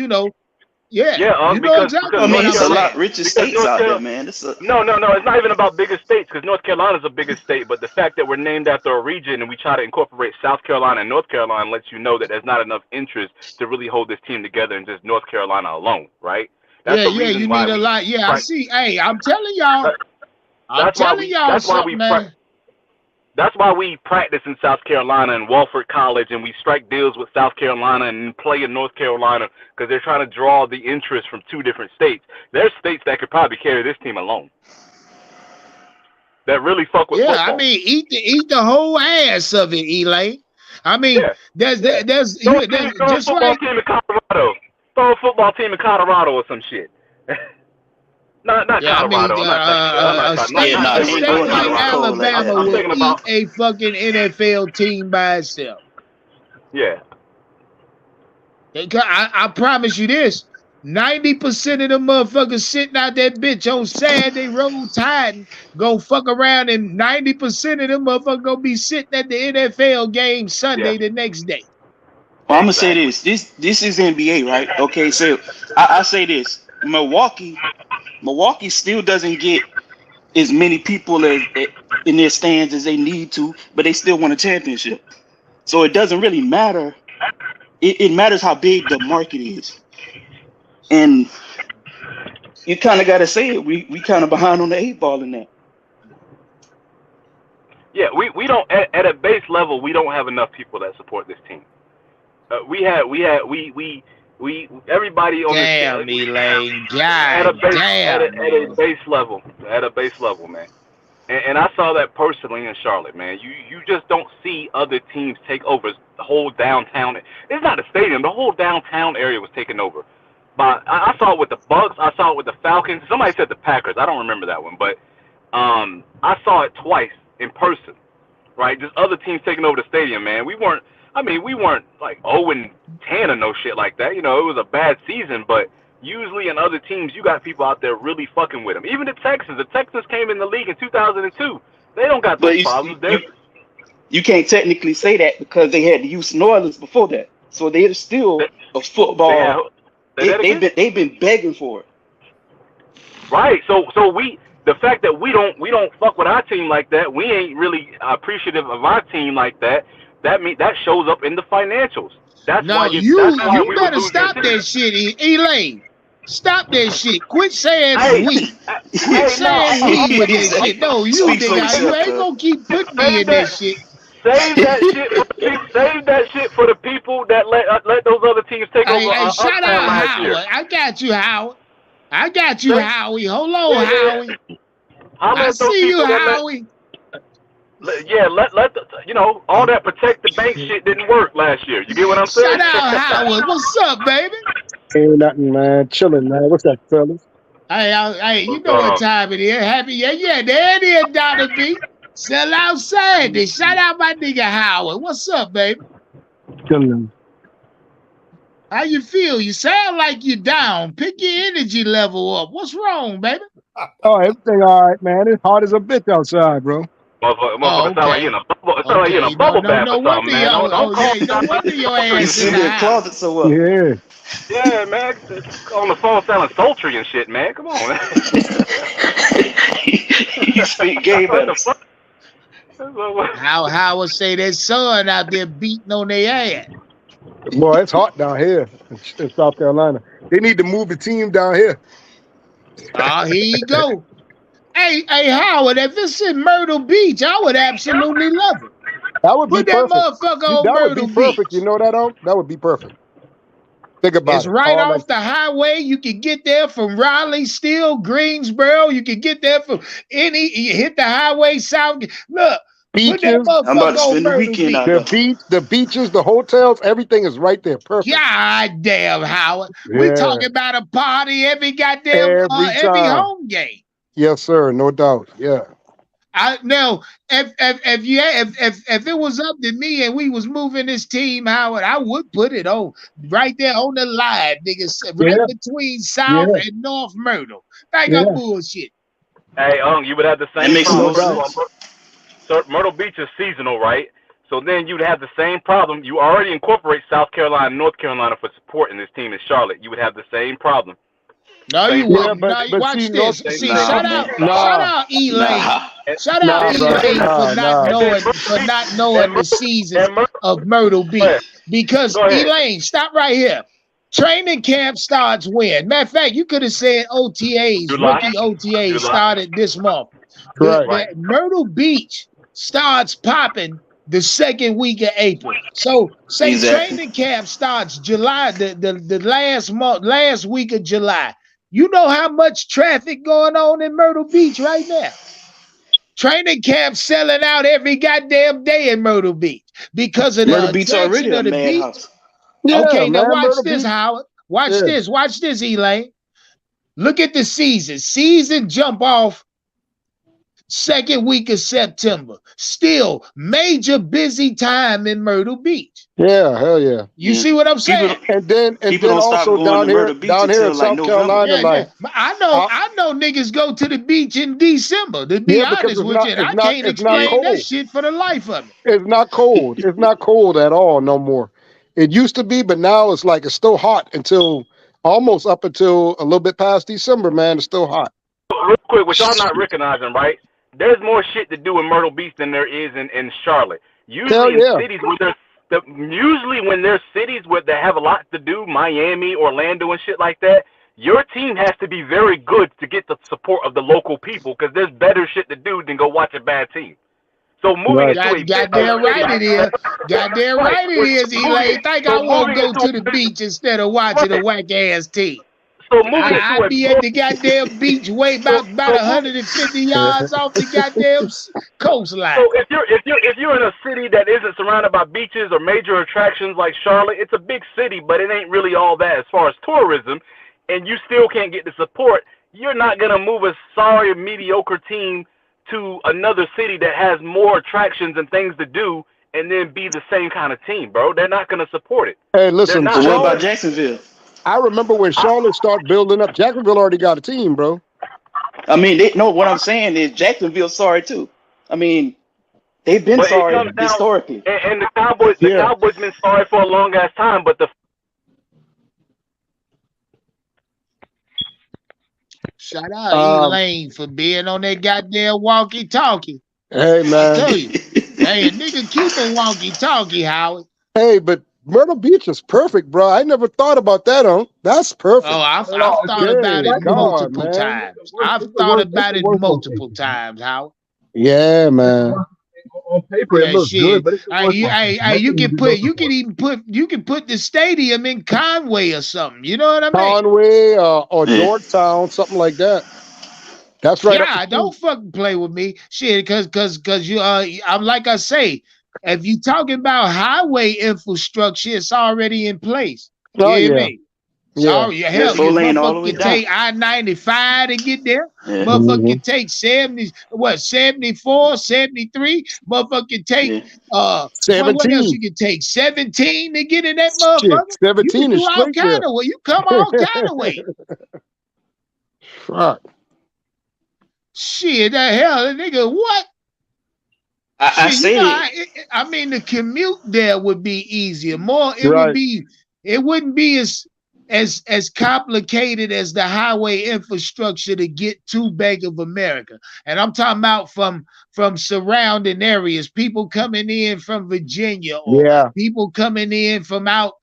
yeah, yeah, you know because I exactly what mean, North I'm it's a Carolina, lot saying. richer because states North out there, Carolina. man. It's a No, it's not even about bigger states because North Carolina is a bigger state, but the fact that we're named after a region and we try to incorporate South Carolina and North Carolina lets you know that there's not enough interest to really hold this team together in just North Carolina alone, right? That's Yeah, the yeah, reason you why need a we lot. Yeah, I prac- see. Hey, that's why we that's why we something, man. that's why we practice in South Carolina and Wofford College, and we strike deals with South Carolina and play in North Carolina because they're trying to draw the interest from two different states. There's states that could probably carry this team alone that really fuck with Yeah, I football. mean, eat the whole ass of it, Elaine. I mean, Yeah, there's yeah. there's Throw a you team, there's throw a just football like team in Colorado. Throw a football team in Colorado or some shit. Not yeah, I mean, Colorado. I'm not talking. I'm not talking. yeah. Nah, a they ain't Not state doing it like in Colorado. cold like Alabama that. I'm will thinking eat about a fucking NFL team by itself. yeah. I promise you this. 90% of the motherfuckers sitting out that bitch on Saturday roll tide go fuck around, and 90% of them motherfuckers gonna be sitting at the NFL game Yeah, Sunday the next day. Well, I'm gonna say exactly. this. This is NBA, right? Okay, so I say this. Milwaukee still doesn't get as many people as in their stands as they need to, but they still won a championship. So it doesn't really matter. It matters how big the market is, and you kind of got to say it. We kind of behind on the eight ball in that. Yeah, we don't at a base level we don't have enough people that support this team. We everybody on this Damn, Elaine. at a God base damn, at a man. base level, man. And I saw that personally in Charlotte, man. You just don't see other teams take over the whole downtown. It's not a stadium. The whole downtown area was taken over. But I saw it with the Bucks. I saw it with the Falcons. Somebody said the Packers. I don't remember that one, but I saw it twice in person. Right, just other teams taking over the stadium, man. We weren't I mean, we weren't like 0-10 or no shit like that. You know, it was a bad season, but usually in other teams, you got people out there really fucking with them. Even the Texans. The Texans came in the league in 2002. They don't got those But problems. you can't technically say that because they had the Houston Oilers before that, so they're still a football. They've been begging for it. Right. So the fact that we don't fuck with our team like that, we ain't really appreciative of our team like that. That shows up in the financials. That's No, why you better stop that shit, Elaine. Stop that shit. Quit saying we. Quit saying we with this shit. No, you nigga, you ain't gonna keep putting me in that shit. Save that shit for the people that let those other teams take over. Hey, shout out last year. Howard. I got you, Howard. I got you, Howie. Hold on, Howie. I see you, Howie. Let all that protect the bank shit didn't work last year. You get what I'm saying? Shout out, Howard. What's up, baby? Ain't nothing, man. Chilling, man. What's up, fellas? Hey, you know what time it is. Happy, yeah, there it is, Donna B. Sell out Saturday. Shout out my nigga Howard. What's up, baby? Chilling. How you feel? You sound like you're down. Pick your energy level up. What's wrong, baby? Oh, everything all right, man. It's hot as a bitch outside, bro. Motherfucker, sound like you in a bubble. It sound like you in a bubble bath or something, man. No wonder your ass You see the closet so up. Yeah. Yeah, man. On the phone sounding sultry and shit, man. Come on, man. You speak gay, but Howard say that son out there beating on their ass. Boy, it's hot down here in South Carolina. They need to move the team down here. Oh, here you go. Hey, Howard, if it's in Myrtle Beach, I would absolutely love it. That would be Put perfect. that motherfucker on That Myrtle would be perfect. Beach. You know that, That would be perfect. Think about it. It's right off the highway. You can get there from Raleigh, still Greensboro. You can get there from you hit the highway south. Look, beaches. Put that motherfucker I'm about to spend the Myrtle weekend Beach. out The beaches, the hotels, everything is right there. Perfect. God damn, Howard. Yeah. We talking about a party every goddamn every home game. Yes, sir. No doubt. Yeah. Now, if it was up to me and we was moving this team, Howard, I would put it on right there on the line, niggas, right between South and North Myrtle. Like a bullshit. Hey, you would have the same. That makes no sense. So Myrtle Beach is seasonal, right? So then you'd have the same problem. You already incorporate South Carolina and North Carolina for supporting this team in Charlotte. You would have the same problem. No, you wouldn't. But watch this. Shout out Elaine. Shout out Elaine for not knowing the seasons of Myrtle Beach. Because Elaine, stop right here. Training camp starts when? Matter of fact, you could have said OTAs, rookie OTAs started this month. Right. Myrtle Beach starts popping the second week of April. So say training camp starts July, the last week of July. You know how much traffic going on in Myrtle Beach right now. Training camp selling out every goddamn day in Myrtle Beach because of the attraction of the beach. Yeah, okay, now watch Myrtle this, Beach. Howard. Watch this, Elaine. Look at the season. Season jump off second week of September. Still major busy time in Myrtle Beach. Yeah, hell yeah. You see what I'm saying? And then also down here in South Carolina, I know niggas go to the beach in December. To be honest with you, I can't explain that shit for the life of me. It's not cold. It's not cold at all no more. It used to be, but now it's like it's still hot almost up until a little bit past December, man. It's still hot. Real quick, what y'all not recognizing, right? There's more shit to do in Myrtle Beach than there is in Charlotte. Usually when there's cities where they have a lot to do, Miami, Orlando, and shit like that, your team has to be very good to get the support of the local people because there's better shit to do than go watch a bad team. So moving goddamn right it is. Goddamn right it is, Elaine. Think I won't go to the beach instead of watching a whack ass team. So I'd be at the goddamn beach way about 150 yards off the goddamn coastline. So if you're in a city that isn't surrounded by beaches or major attractions like Charlotte, it's a big city, but it ain't really all that as far as tourism, and you still can't get the support, you're not gonna move a sorry mediocre team to another city that has more attractions and things to do and then be the same kind of team, bro. They're not going to support it. Hey, They're listen, not. So what about Charlotte. Jacksonville? I remember when Charlotte started building up. Jacksonville already got a team, bro. I mean, they no. What I'm saying is Jacksonville's sorry too. I mean, they've been But it sorry comes down, historically. and the Yeah. Cowboys been sorry for a long ass time. But the Shout out Um. Elaine for being on that goddamn walkie-talkie. Hey, I man. tell you, hey, a nigga keep a walkie-talkie, Howard. Hey, but Myrtle Beach is perfect, bro. I never thought about that, huh? That's perfect. Oh, I've No, thought about it Good God, multiple man. times. I've thought about it multiple times, Howard. Yeah, man. on paper it Yeah, looks good, shit. but it's the worst location. You Nothing can be put, built you before. can even put, you can put the stadium in Conway or something. You know what I mean? Conway or Yeah. Georgetown, something like that. That's right up the Yeah, street. don't fucking play with me, shit. Cause you, I'm like I say, if you talking about highway infrastructure, it's already in place. You Oh hear yeah, me? yeah. So Yeah, hell, you 4 lane all the motherfucker way can down. take I-95 to get there. Yeah, Motherfucker can Mhm. take 74, 73. Motherfucker can take yeah. what else 17. you can take? 17 to get in that Shit, motherfucker. You can 17 is do all straight kind there. of way. You come all kind of way. Fuck. Shit, the hell, nigga, what? I Shit, you know, said I mean, the commute there would be easier. More, it would Right. be, it wouldn't be as complicated as the highway infrastructure to get to Bank of America. And I'm talking about from surrounding areas, people coming in from Virginia or Yeah. people coming in from out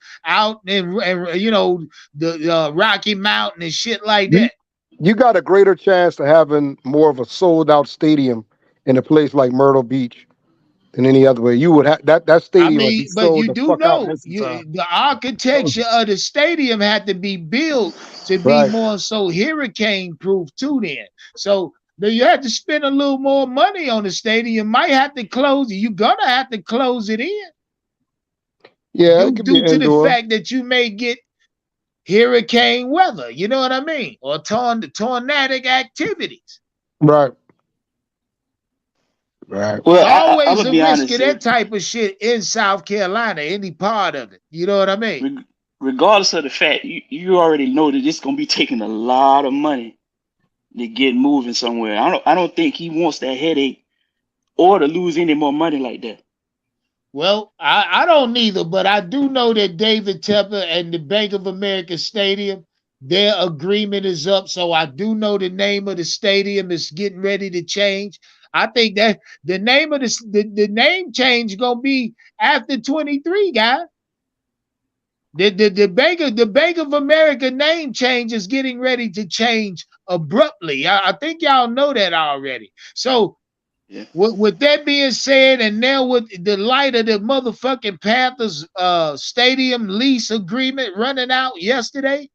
and you know the Rocky Mountain and shit like You that. you got a greater chance of having more of a sold out stadium in a place like Myrtle Beach than any other way. You would have that I stadium would be mean, but sold you the do fuck out in know this time. the architecture of the stadium had to be built to be Right. more so hurricane proof too. Then, so you had to spend a little more money on the stadium. You might have to close it. You're gonna have to close it in Yeah, it could be due to the indoor. fact that you may get hurricane weather. You know what I mean? Or tornadic activities. Right. Right. well, It's I'm always gonna a be risk honest of here. that type of shit in South Carolina, any part of it. You know what I mean? Regardless of the fact, you already know that it's gonna be taking a lot of money to get moving somewhere. I don't think he wants that headache or to lose any more money like that. Well, I don't neither, but I do know that David Tepper and the Bank of America Stadium, their agreement is up. So I do know the name of the stadium is getting ready to change. I think that the name of the name change gonna be after 23, guys. The Bank of America name change is getting ready to change abruptly. I think y'all know that already. So Yeah. with that being said, and now with the light of the motherfucking Panthers stadium lease agreement running out yesterday,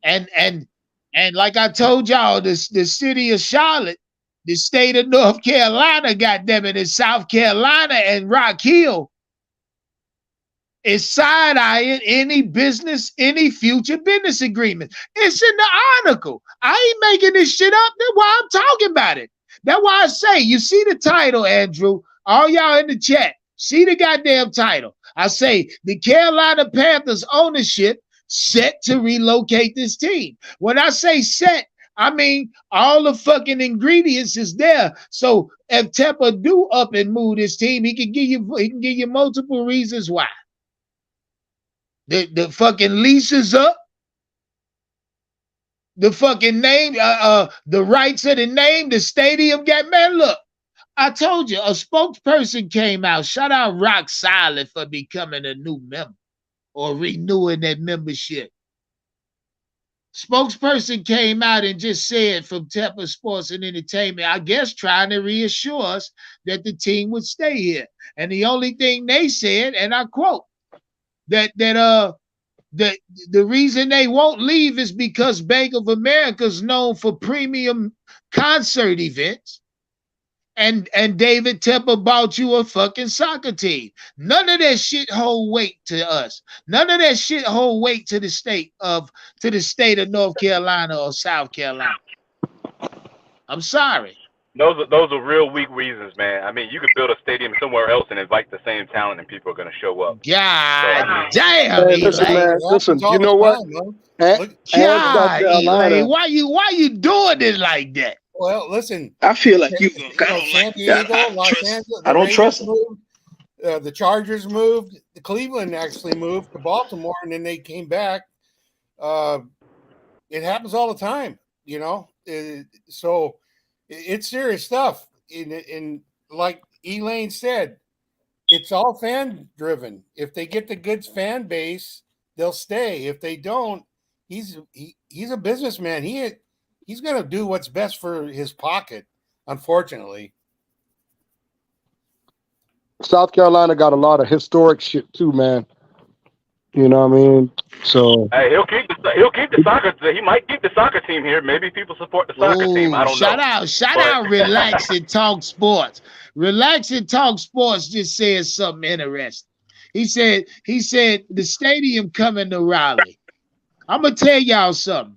and and and like I told y'all, the city of Charlotte, the state of North Carolina, goddamn it, in South Carolina and Rock Hill is side-eyeing any future business agreement. It's in the article. I ain't making this shit up. That's why I'm talking about it. That's why I say, you see the title, Andrew. All y'all in the chat, see the goddamn title. I say the Carolina Panthers ownership set to relocate this team. When I say set, I mean all the fucking ingredients is there. So if Tepper do up and move this team, he can give you multiple reasons why. The fucking lease is up. The fucking name, the rights of the name, the stadium got, man, look, I told you, a spokesperson came out. Shout out Rock Solid for becoming a new member or renewing that membership. Spokesperson came out and just said from Tepper Sports and Entertainment, I guess trying to reassure us that the team would stay here. And the only thing they said, and I quote, that the reason they won't leave is because Bank of America is known for premium concert events. And David Tepper bought you a fucking soccer team. None of that shit hold weight to us. None of that shit hold weight to the state of North Carolina or South Carolina. I'm sorry. those are real weak reasons, man. I mean, you could build a stadium somewhere else and invite the same talent, and people are going to show up. So I God mean, damn, Hey, listen, Elaine. man. It Listen, happens all you the know what? time, man. Look, Ask South God, Elaine, Carolina. why you doing it like that? well, listen, I feel like you. you I know, don't San like. Diego, I don't Los trust. Angeles, I the don't trust Raiders him. moved, the Chargers moved, the Cleveland actually moved to Baltimore, and then they came back. It happens all the time, you know. So it's serious stuff. In like Elaine said, it's all fan driven. If they get the good fan base, they'll stay. If they don't, he's a businessman. He's going to do what's best for his pocket. Unfortunately, South Carolina got a lot of historic shit too, man. You know what I mean? So hey, he'll keep the soccer. He might keep the soccer team here. Maybe people support the soccer team. I Oh, don't know. shout But out, Relax and Talk Sports. Relax and Talk Sports just said something interesting. He said the stadium coming to Raleigh. I'm gonna tell y'all something.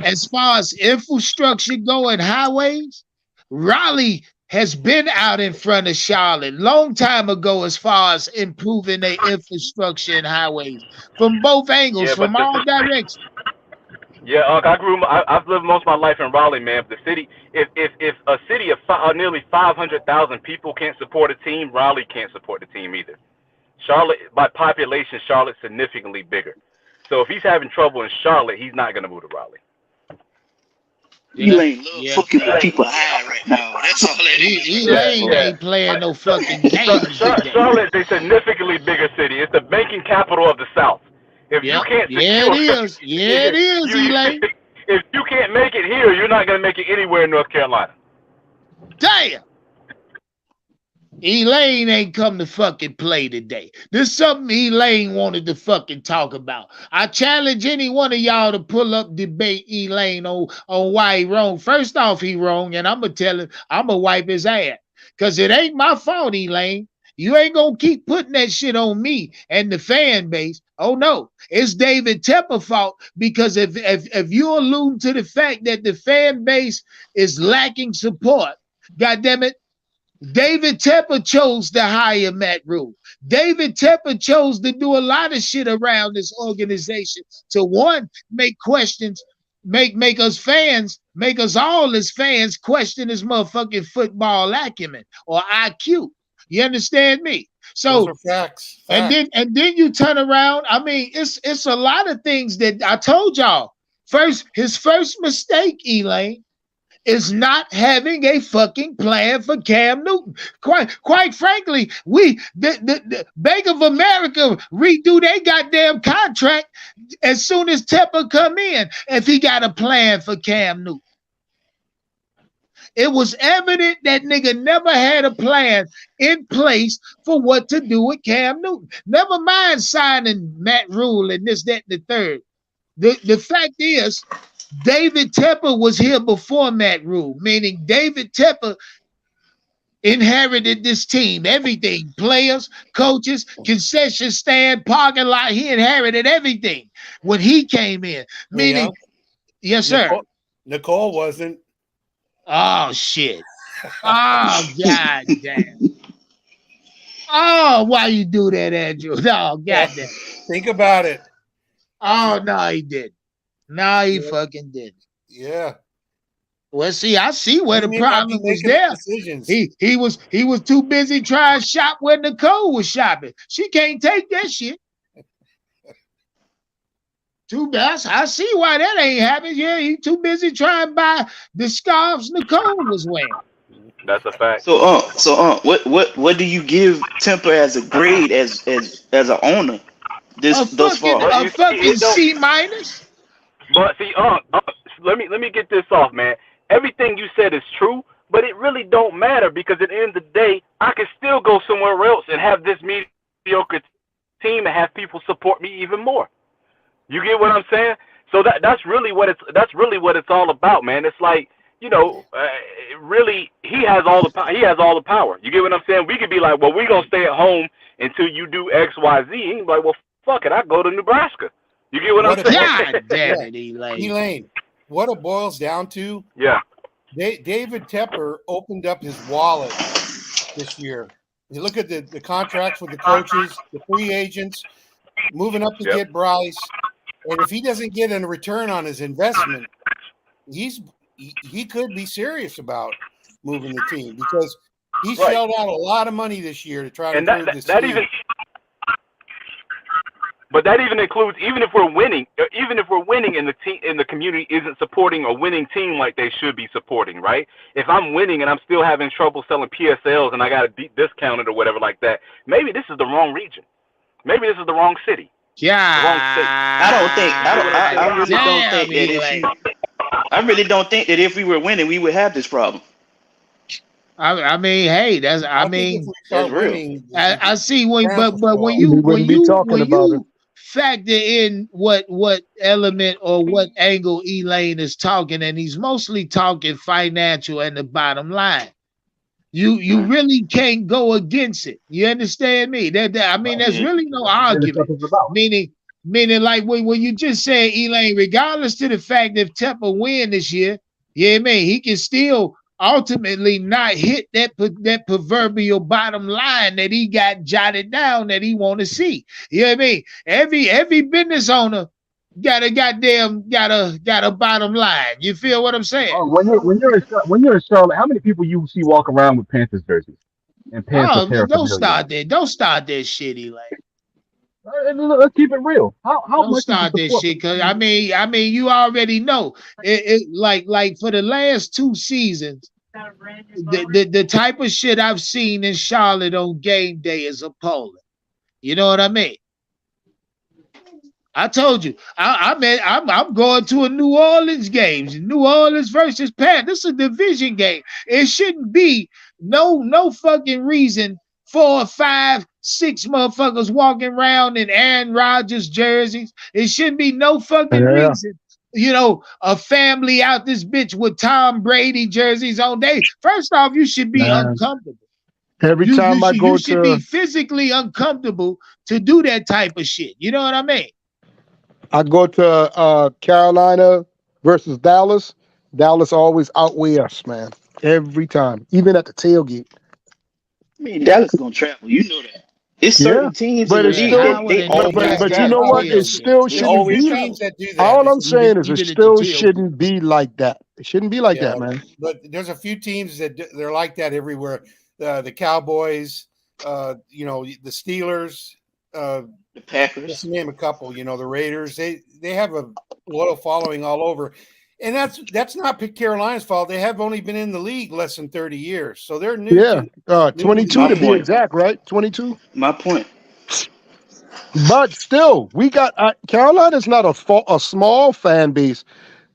As far as infrastructure going, highways, Raleigh has been out in front of Charlotte long time ago as far as improving their infrastructure and highways from both angles, yeah, but from all directions. yeah, I've lived most of my life in Raleigh, man. The city, if a city of nearly 500,000 people can't support a team, Raleigh can't support the team either. Charlotte, by population, Charlotte's significantly bigger. So if he's having trouble in Charlotte, he's not going to move to Raleigh. Yeah, Elaine love yeah. fucking with people high right now. That's all it is. Elaine Yeah. ain't playing no fucking games today. Charlotte's a significantly bigger city. It's the banking capital of the South. If you Yep. can't Yeah, it is. Yeah, it is, Elaine. if you can't make it here, you're not going to make it anywhere in North Carolina. Damn. Elaine ain't come to fucking play today. This something Elaine wanted to fucking talk about. I challenge any one of y'all to pull up debate Elaine on why he wrong. First off, he wrong, and I'm gonna tell him I'm gonna wipe his ass. Cause it ain't my fault, Elaine. You ain't gonna keep putting that shit on me and the fan base. Oh no, it's David Tepper's fault because if you allude to the fact that the fan base is lacking support, goddamn it, David Tepper chose to hire Matt Rule. David Tepper chose to do a lot of shit around this organization to one, make questions, make us fans, make us all as fans question his motherfucking football acumen or IQ. You understand me? those So are facts. and then you turn around. I mean, it's a lot of things that I told y'all. His first mistake, Elaine, is not having a fucking plan for Cam Newton. Quite frankly, the Bank of America redo their goddamn contract as soon as Tepper come in if he got a plan for Cam Newton. It was evident that nigga never had a plan in place for what to do with Cam Newton. Never mind signing Matt Rule and this, that, and the third. The fact is, David Tepper was here before Matt Rule, meaning David Tepper inherited this team, everything, players, coaches, concession stand, parking lot. He inherited everything when he came in, meaning, yes, sir. Nicole wasn't. Oh, shit. Oh, God damn. Oh, why you do that, Andrew? No, goddamn. Think about it. Oh, no, he didn't. No, he fucking didn't. Yeah. Well, see, I see where He the may not be problem was making there. decisions. He was too busy trying to shop where Nicole was shopping. She can't take that shit. Too bad. I see why that ain't happening. Yeah, he too busy trying to buy the scarves Nicole was wearing. That's a fact. What do you give Temper as a grade as an owner thus far? A fucking C minus. But see, let me get this off, man. Everything you said is true, but it really don't matter because at the end of the day, I can still go somewhere else and have this mediocre team and have people support me even more. You get what I'm saying? So that's really what it's all about, man. It's like, you know, really he has all the power. You get what I'm saying? We could be like, well, we're gonna stay at home until you do X, Y, Z. He's like, well, fuck it, I go to Nebraska. You get what I'm saying? God damn it, Elaine. Elaine, what it boils down to, Yeah. David Tepper opened up his wallet this year. You look at the contracts with the coaches, the free agents, moving up to Yep. get Bryce, and if he doesn't get a return on his investment, he could be serious about moving the team because he Right. shelled out a lot of money this year to try to And improve this that team. even, but that even includes even if we're winning and the team in the community isn't supporting a winning team like they should be supporting, right? If I'm winning and I'm still having trouble selling PSLs and I got to discount it or whatever like that, maybe this is the wrong region. Maybe this is the wrong city. Yeah. The wrong state. I really don't think that I really don't think that if we were winning, we would have this problem. I mean, hey, that's I think if we start that's real. winning, I see when, but when We wouldn't be talking about it. factor in what element or what angle Elaine is talking, and he's mostly talking financial and the bottom line. You really can't go against it. You understand me? I mean, there's really no argument. Meaning, like when you just said, Elaine, regardless to the fact that Tepper win this year, yeah, man, he can still ultimately not hit that proverbial bottom line that he got jotted down that he want to see. You know what I mean? Every business owner got a bottom line. You feel what I'm saying? When you're in Charlotte, how many people you see walk around with Panthers jerseys and Panthers paraphernalia? Don't start there. Don't start that shit, Elaine. Let's keep it real. How Don't much start this shit, because I mean, you already know it like for the last 2 seasons, the type of shit I've seen in Charlotte on game day is appalling. You know what I mean? I told you, I'm going to a New Orleans game. New Orleans versus Panthers. This is a division game. It shouldn't be no fucking reason 4 or 5, 6 motherfuckers walking around in Aaron Rodgers jerseys. It shouldn't be no fucking reason. You know, a family out this bitch with Tom Brady jerseys on. First off, you should be uncomfortable. Every time I go you should be physically uncomfortable to do that type of shit. You know what I mean? I go to Carolina versus Dallas. Dallas always outweigh us, man. Every time, even at the tailgate. I mean, Dallas is gonna travel. You know that. It's certain teams but in the it's league still, they always but you know what? It still shouldn't be. teams that do that. All I'm saying is it still shouldn't be like that. It shouldn't be like that, man. But there's a few teams that they're like that everywhere. The Cowboys, you know, the Steelers, the Packers. Just to name a couple. You know, the Raiders. They have a loyal following all over. And that's not Carolina's fault. They have only been in the league less than 30 years. So they're new. Yeah, 22 to be exact, right? 22. My point. But still, we got Carolina's not a small fan base,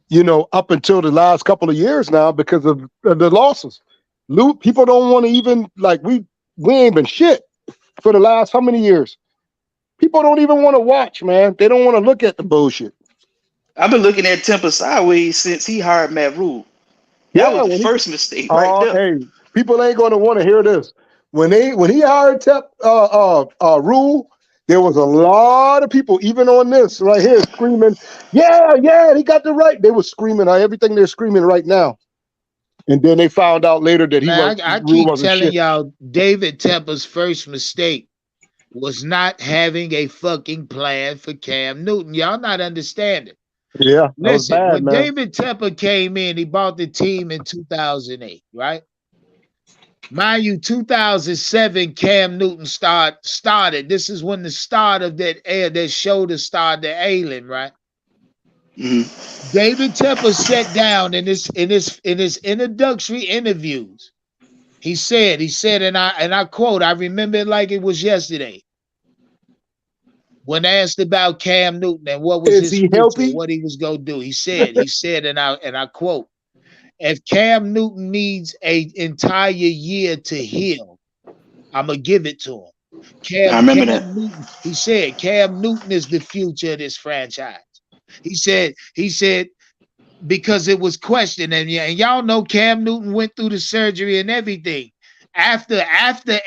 you know, up until the last couple of years now because of the losses. People don't want to even, like, we ain't been shit for the last how many years? People don't even want to watch, man. They don't want to look at the bullshit. I've been looking at Temple sideways since he hired Matt Rule. That was the first mistake right there. Hey, people ain't going to want to hear this. When he hired Rule, there was a lot of people, even on this right here, screaming, yeah, he got the right. They were screaming everything they're screaming right now. And then they found out later that I keep telling y'all, David Tepper's first mistake was not having a fucking plan for Cam Newton. Y'all not understanding. Yeah, listen. Bad, when man. David Tepper came in, he bought the team in 2008, right? Mind you, 2007, Cam Newton started. This is when the start of that show started ailing, right? Mm-hmm. David Tepper sat down in his introductory interviews. He said, and I quote, I remember it like it was yesterday. When asked about Cam Newton and what was his future, what he was gonna do, he said, and I quote, if Cam Newton needs an entire year to heal, I'm gonna give it to him. I remember that. Newton, he said, Cam Newton is the future of this franchise. He said, because it was questioned, and y'all know Cam Newton went through the surgery and everything. After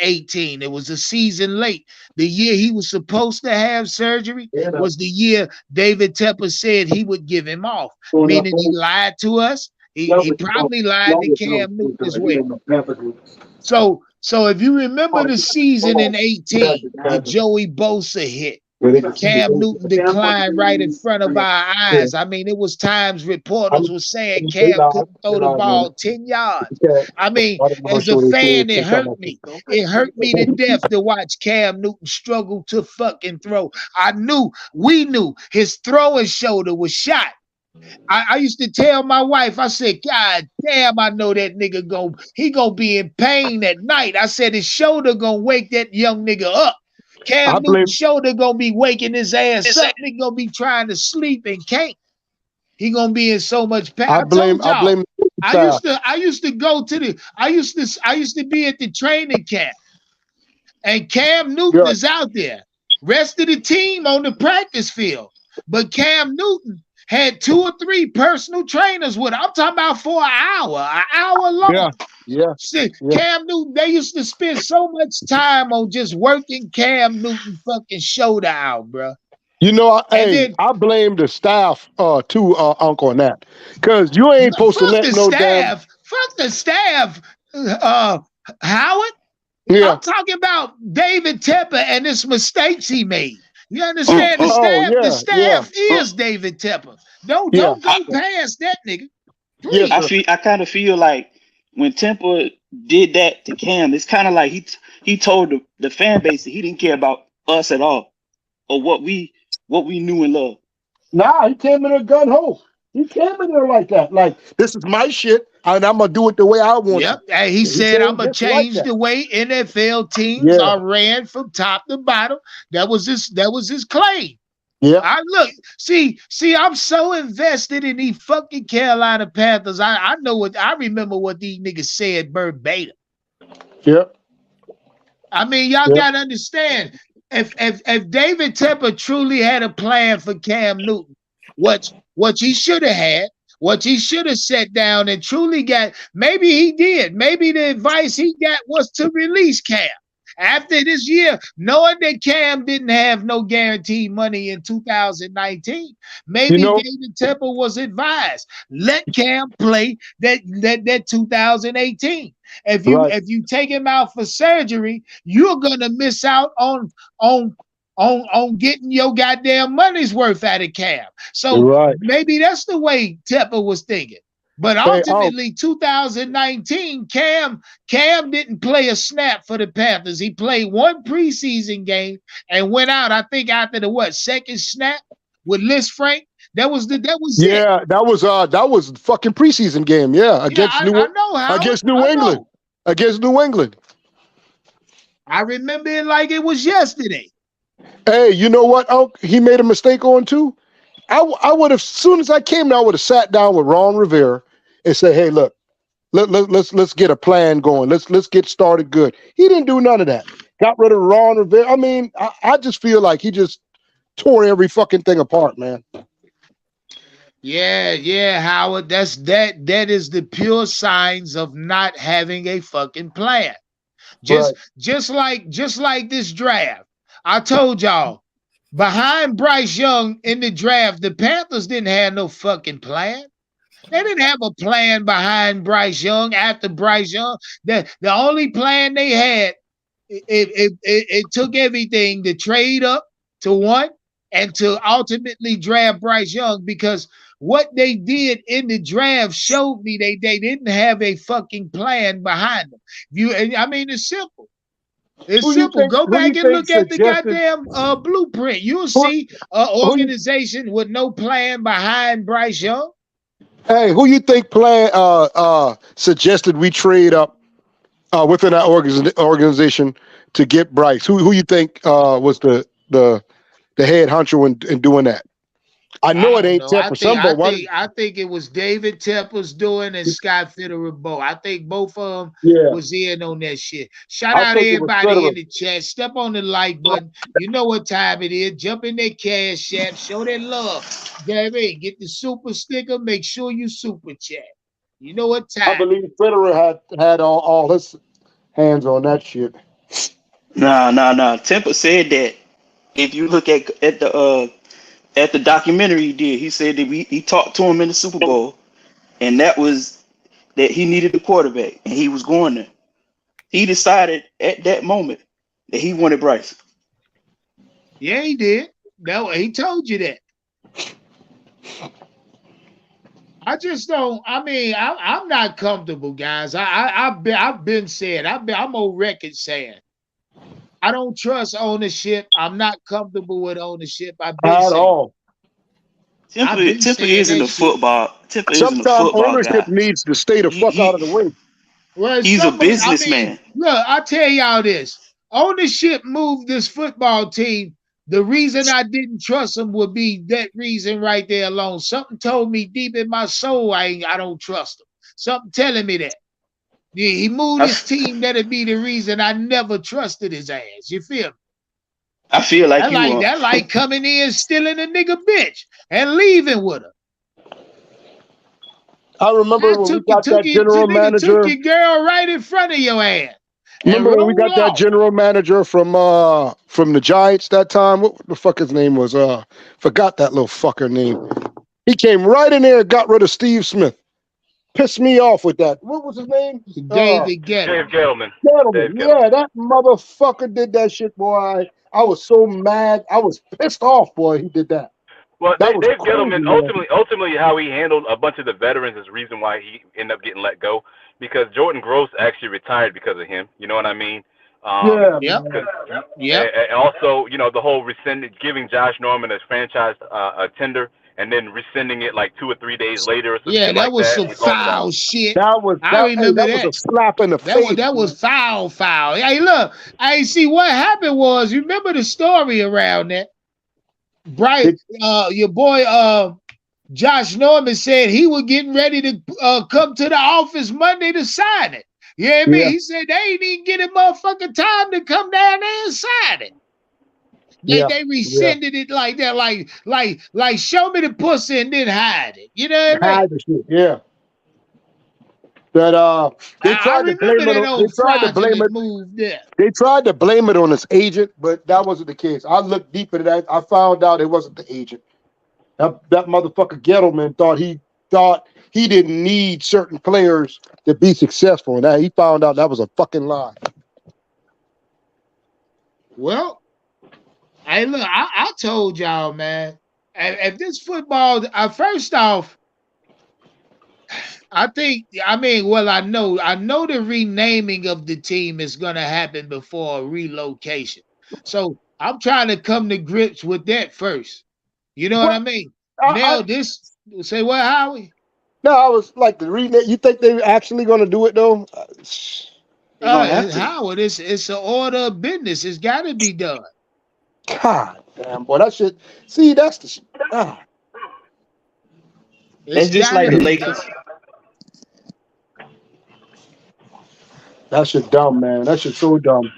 18, it was a season late. The year he was supposed to have surgery was the year David Tepper said he would give him off. Meaning he lied to us. He probably lied to Cam Newton as well. So if you remember the season in 18, the Joey Bosa hit, Cam Newton declined right in front of our eyes. I mean, it was times reporters were saying Cam couldn't throw the ball 10 yards. I mean, as a fan, it hurt me. It hurt me to death to watch Cam Newton struggle to fucking throw. We knew his throwing shoulder was shot. I used to tell my wife, I said, God damn, I know that nigga gonna be in pain at night. I said his shoulder gonna wake that young nigga up. Cam Newton's shoulder gonna be waking his ass up. He gonna be trying to sleep and can't. He gonna be in so much pain. I blame I used to go to the I used to be at the training camp, and Cam Newton is out there. Rest of the team on the practice field. But Cam Newton had 2 or 3 personal trainers with him. I'm talking about for an hour long. Yeah. Cam Newton, they used to spend so much time on just working Cam Newton fucking shoulder out, bro. You know, I blame the staff too, Uncle, on that. Because you ain't supposed to let no damn. Fuck the staff, Howard. Yeah. I'm talking about David Tepper and his mistakes he made. You understand? The staff is David Tepper. Don't go past that nigga. Please. I kind of feel like when Temple did that to Cam, it's kind of like he told the fan base that he didn't care about us at all, or what we knew and loved. Nah, he came in a gun hole. He came in there like that. Like, this is my shit, and I'm gonna do it the way I want it. And he said, I'm gonna change the way NFL teams are ran from top to bottom. That was his claim. Yeah. I'm so invested in these fucking Carolina Panthers. I remember what these niggas said verbatim. Yeah. I mean, y'all gotta understand, if David Tepper truly had a plan for Cam Newton, what he should have had, what he should have sat down and truly got, maybe he did. Maybe the advice he got was to release Cam. After this year, knowing that Cam didn't have no guaranteed money in 2019, maybe David Tepper was advised, let Cam play that 2018. If you take him out for surgery, you're gonna miss out on getting your goddamn money's worth out of Cam. So maybe that's the way Tepper was thinking. But ultimately, 2019, Cam didn't play a snap for the Panthers. He played 1 preseason game and went out, I think, after the second snap with Liz Frank. That was it. Yeah, that was fucking preseason game. Yeah, against New England. Against New England. I remember it like it was yesterday. Hey, you know what, Unc? He made a mistake on too. I would have, as soon as I came, I would have sat down with Ron Rivera and said, "Hey, look, let's get a plan going. Let's get started good." He didn't do none of that. Got rid of Ron Rivera. I mean, I just feel like he just tore every fucking thing apart, man. Yeah, Howard. That is the pure signs of not having a fucking plan. Just like this draft. I told y'all, behind Bryce Young in the draft, the Panthers didn't have no fucking plan. They didn't have a plan behind Bryce Young after Bryce Young. The only plan they had, it took everything to trade up to 1 and to ultimately draft Bryce Young, because what they did in the draft showed me they didn't have a fucking plan behind them. It's simple. It's simple. Go back and look at the goddamn blueprint. You'll see an organization with no plan behind Bryce Young. Hey, who you think suggested we trade up within our organization to get Bryce? Who you think was the head honcho in doing that? I know it ain't Tepper. I think it was David Tepper's doing and Scott Fitterer. I think both of them was in on that shit. Shout out everybody in the chat. Step on the like button. You know what time it is. Jump in that cash app. Show that love. Gary, get the super sticker. Make sure you super chat. You know what time. I believe Fitterer had all his hands on that shit. No. Temple said that if you look at the documentary he did, he said that he talked to him in the Super Bowl, and that was that he needed a quarterback, and he was going there. He decided at that moment that he wanted Bryce. Yeah, he did. No, he told you that. I just don't. I mean, I'm not comfortable, guys. I've been saying. I'm on record saying I don't trust ownership. I'm not comfortable with ownership. I've been At saying. all. I've been Temple saying isn't that a shit. football. Temple isn't a Sometimes football ownership guy. needs to stay the He, fuck out of the he way. Well, he's a some of, I mean, businessman. look, I tell y'all this. Ownership moved this football team. The reason I didn't trust him would be that reason right there alone. Something told me deep in my soul I don't trust him. Something telling me that. Yeah, he moved I, his team. That'd be the reason I never trusted his ass. You feel me? I feel like you want. That like coming in, stealing a nigga bitch and leaving with her. I remember when we got that general Nigga took manager. your girl right in front of your ass. And Remember when we got roll that off. general manager from the Giants that time? What the fuck his name was? Forgot that little fucker name. He came right in there and got rid of Steve Smith. Pissed me off with that. What was his name? David Dave Gettleman. Gettleman. Gettleman. Yeah, that motherfucker did that shit, boy. I was so mad. I was pissed off, boy. He did that. Well, That was Dave crazy, Gettleman, man. ultimately, how he handled a bunch of the veterans is the reason why he ended up getting let go. Because Jordan Gross actually retired because of him. You know what I mean? Yeah, Yep. man. Yep. And also, the whole giving Josh Norman a franchise tender, and then rescinding it like 2 or 3 days later or some Yeah, shit that like was that. some We talked about. foul shit. That was I remember that was a slap in the face. That was foul. Hey, look, I see what happened was, you remember the story around that? Bright, your boy Josh Norman said he was getting ready to come to the office Monday to sign it. You know what I mean? Yeah. He said they ain't even get him motherfucking time to come down there and sign it. They rescinded it like that, like show me the pussy and then hide it. You know what I mean? Hide the shit. Yeah. That they I tried to remember blame it that on they old tried to blame fraudulent it move there. they tried to blame it on his agent, but that wasn't the case. I looked deep into that. I found out it wasn't the agent. That motherfucker Gettleman thought he didn't need certain players to be successful, and that he found out that was a fucking lie. Well, hey, look, I told y'all, man. If this football, first off, I know the renaming of the team is gonna happen before a relocation. So I'm trying to come to grips with that first. You know what I mean? Now say what, Howie? No, I was like the rename. You think they're actually going to do it though? They're gonna have to. Howard, it's an order of business. It's got to be done. God damn, boy, that shit. See, that's the. That's just like the Lakers. That shit dumb, man. That shit so dumb.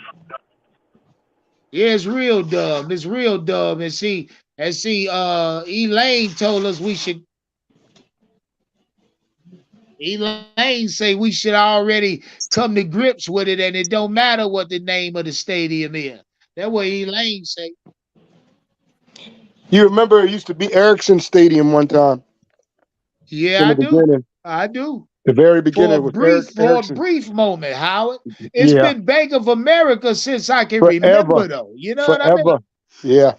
Yeah, it's real dumb. It's real dumb. And see, Elaine told us we should. Elaine say we should already come to grips with it, and it don't matter what the name of the stadium is. That's what Elaine say. You remember it used to be Erickson Stadium one time? Yeah, I do. Beginning. I do. The very beginning was for a brief moment, Howard. It's Yeah. been Bank of America since I can remember, though. You know what I mean? Yeah.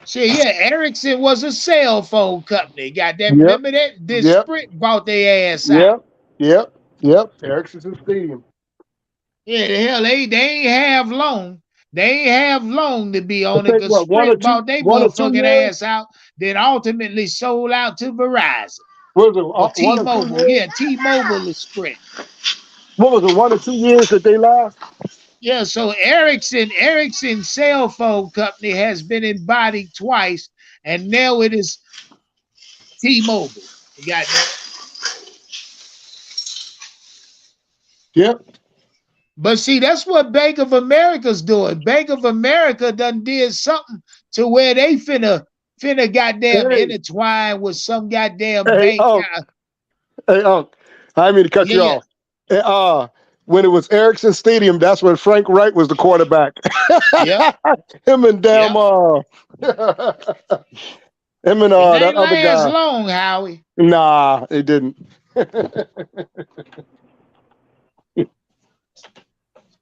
See, yeah, Ericsson was a cell phone company. Goddamn, Yep. remember that? This Sprint bought their ass out. Yep. Erickson Stadium. Yeah, the hell, they ain't have long. They ain't have long to be on it because What, Sprint bought their motherfucking ass out, then ultimately sold out to Verizon. What was it? T-Mobile. Yeah, T-Mobile is Sprint. What was it, 1 or 2 years that they last? Yeah, so Ericsson cell phone company has been embodied twice, and now it is T-Mobile. You got that? Yep. But see, that's what Bank of America's doing. Bank of America done did something to where they finna goddamn intertwine with some goddamn bank. Hey, I didn't mean to cut you off. When it was Erickson Stadium, that's when Frank Wright was the quarterback. Yeah. Him and damn Him and It that ain't other last guy. long, Howie. Nah, it didn't.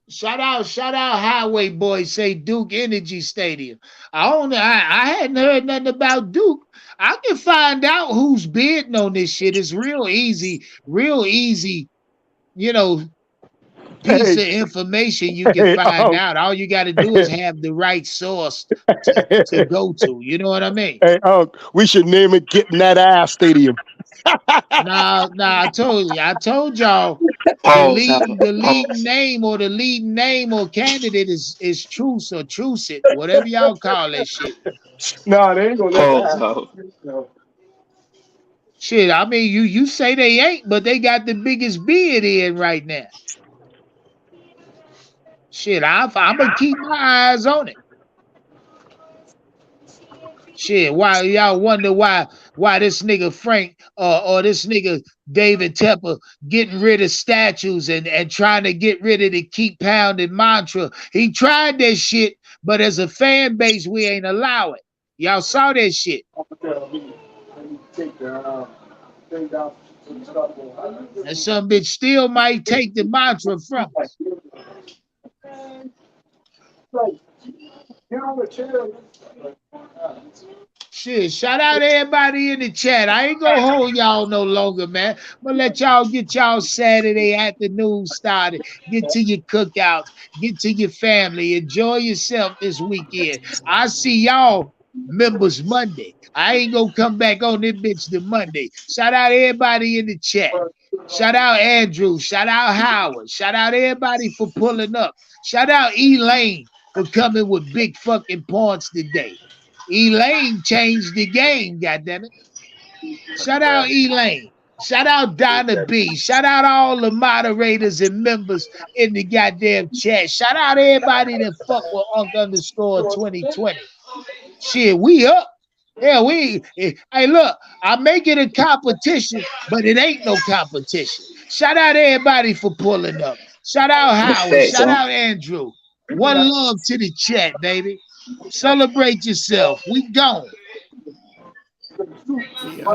Shout out Highway Boys say Duke Energy Stadium. I don't know. I hadn't heard nothing about Duke. I can find out who's bidding on this shit. It's real easy, you know, piece Hey, of information you can hey, find out. All you got to do is have the right source to go to. You know what I mean? hey, we should name it "Getting That Ass Stadium." Nah, I told y'all Pause, Hopper. the league Pause. name or the league name or candidate is Truce or Truce it, whatever y'all call that shit. Nah, they ain't gonna let that Pause, happen. Hopper. No. Shit, I mean you say they ain't, but they got the biggest bid in right now. Shit, I'm gonna keep my eyes on it. Shit, why y'all wonder why this nigga Frank or this nigga David Tepper getting rid of statues and trying to get rid of the keep pounding mantra. He tried that shit, but as a fan base, we ain't allow it. Y'all saw that shit. And some bitch still might take the mantra from us. Shit, shout out everybody in the chat. I ain't gonna hold y'all no longer, man. I'm gonna let y'all get y'all Saturday afternoon started. Get to your cookouts, get to your family, enjoy yourself this weekend. I see y'all members Monday. I ain't gonna come back on this bitch the Monday. Shout out everybody in the chat. Shout out Andrew. Shout out Howard. Shout out everybody for pulling up. Shout out Elaine for coming with big fucking points today. Elaine changed the game, goddammit. Shout out Elaine. Shout out Donna B. Shout out all the moderators and members in the goddamn chat. Shout out everybody that fuck with Unk underscore 2020. Shit, we up. Yeah, hey, look, I make it a competition, but it ain't no competition. Shout out everybody for pulling up. Shout out That's Howard. facts, Shout huh? out Andrew. One love to the chat, baby. Celebrate yourself. We gone. Yeah.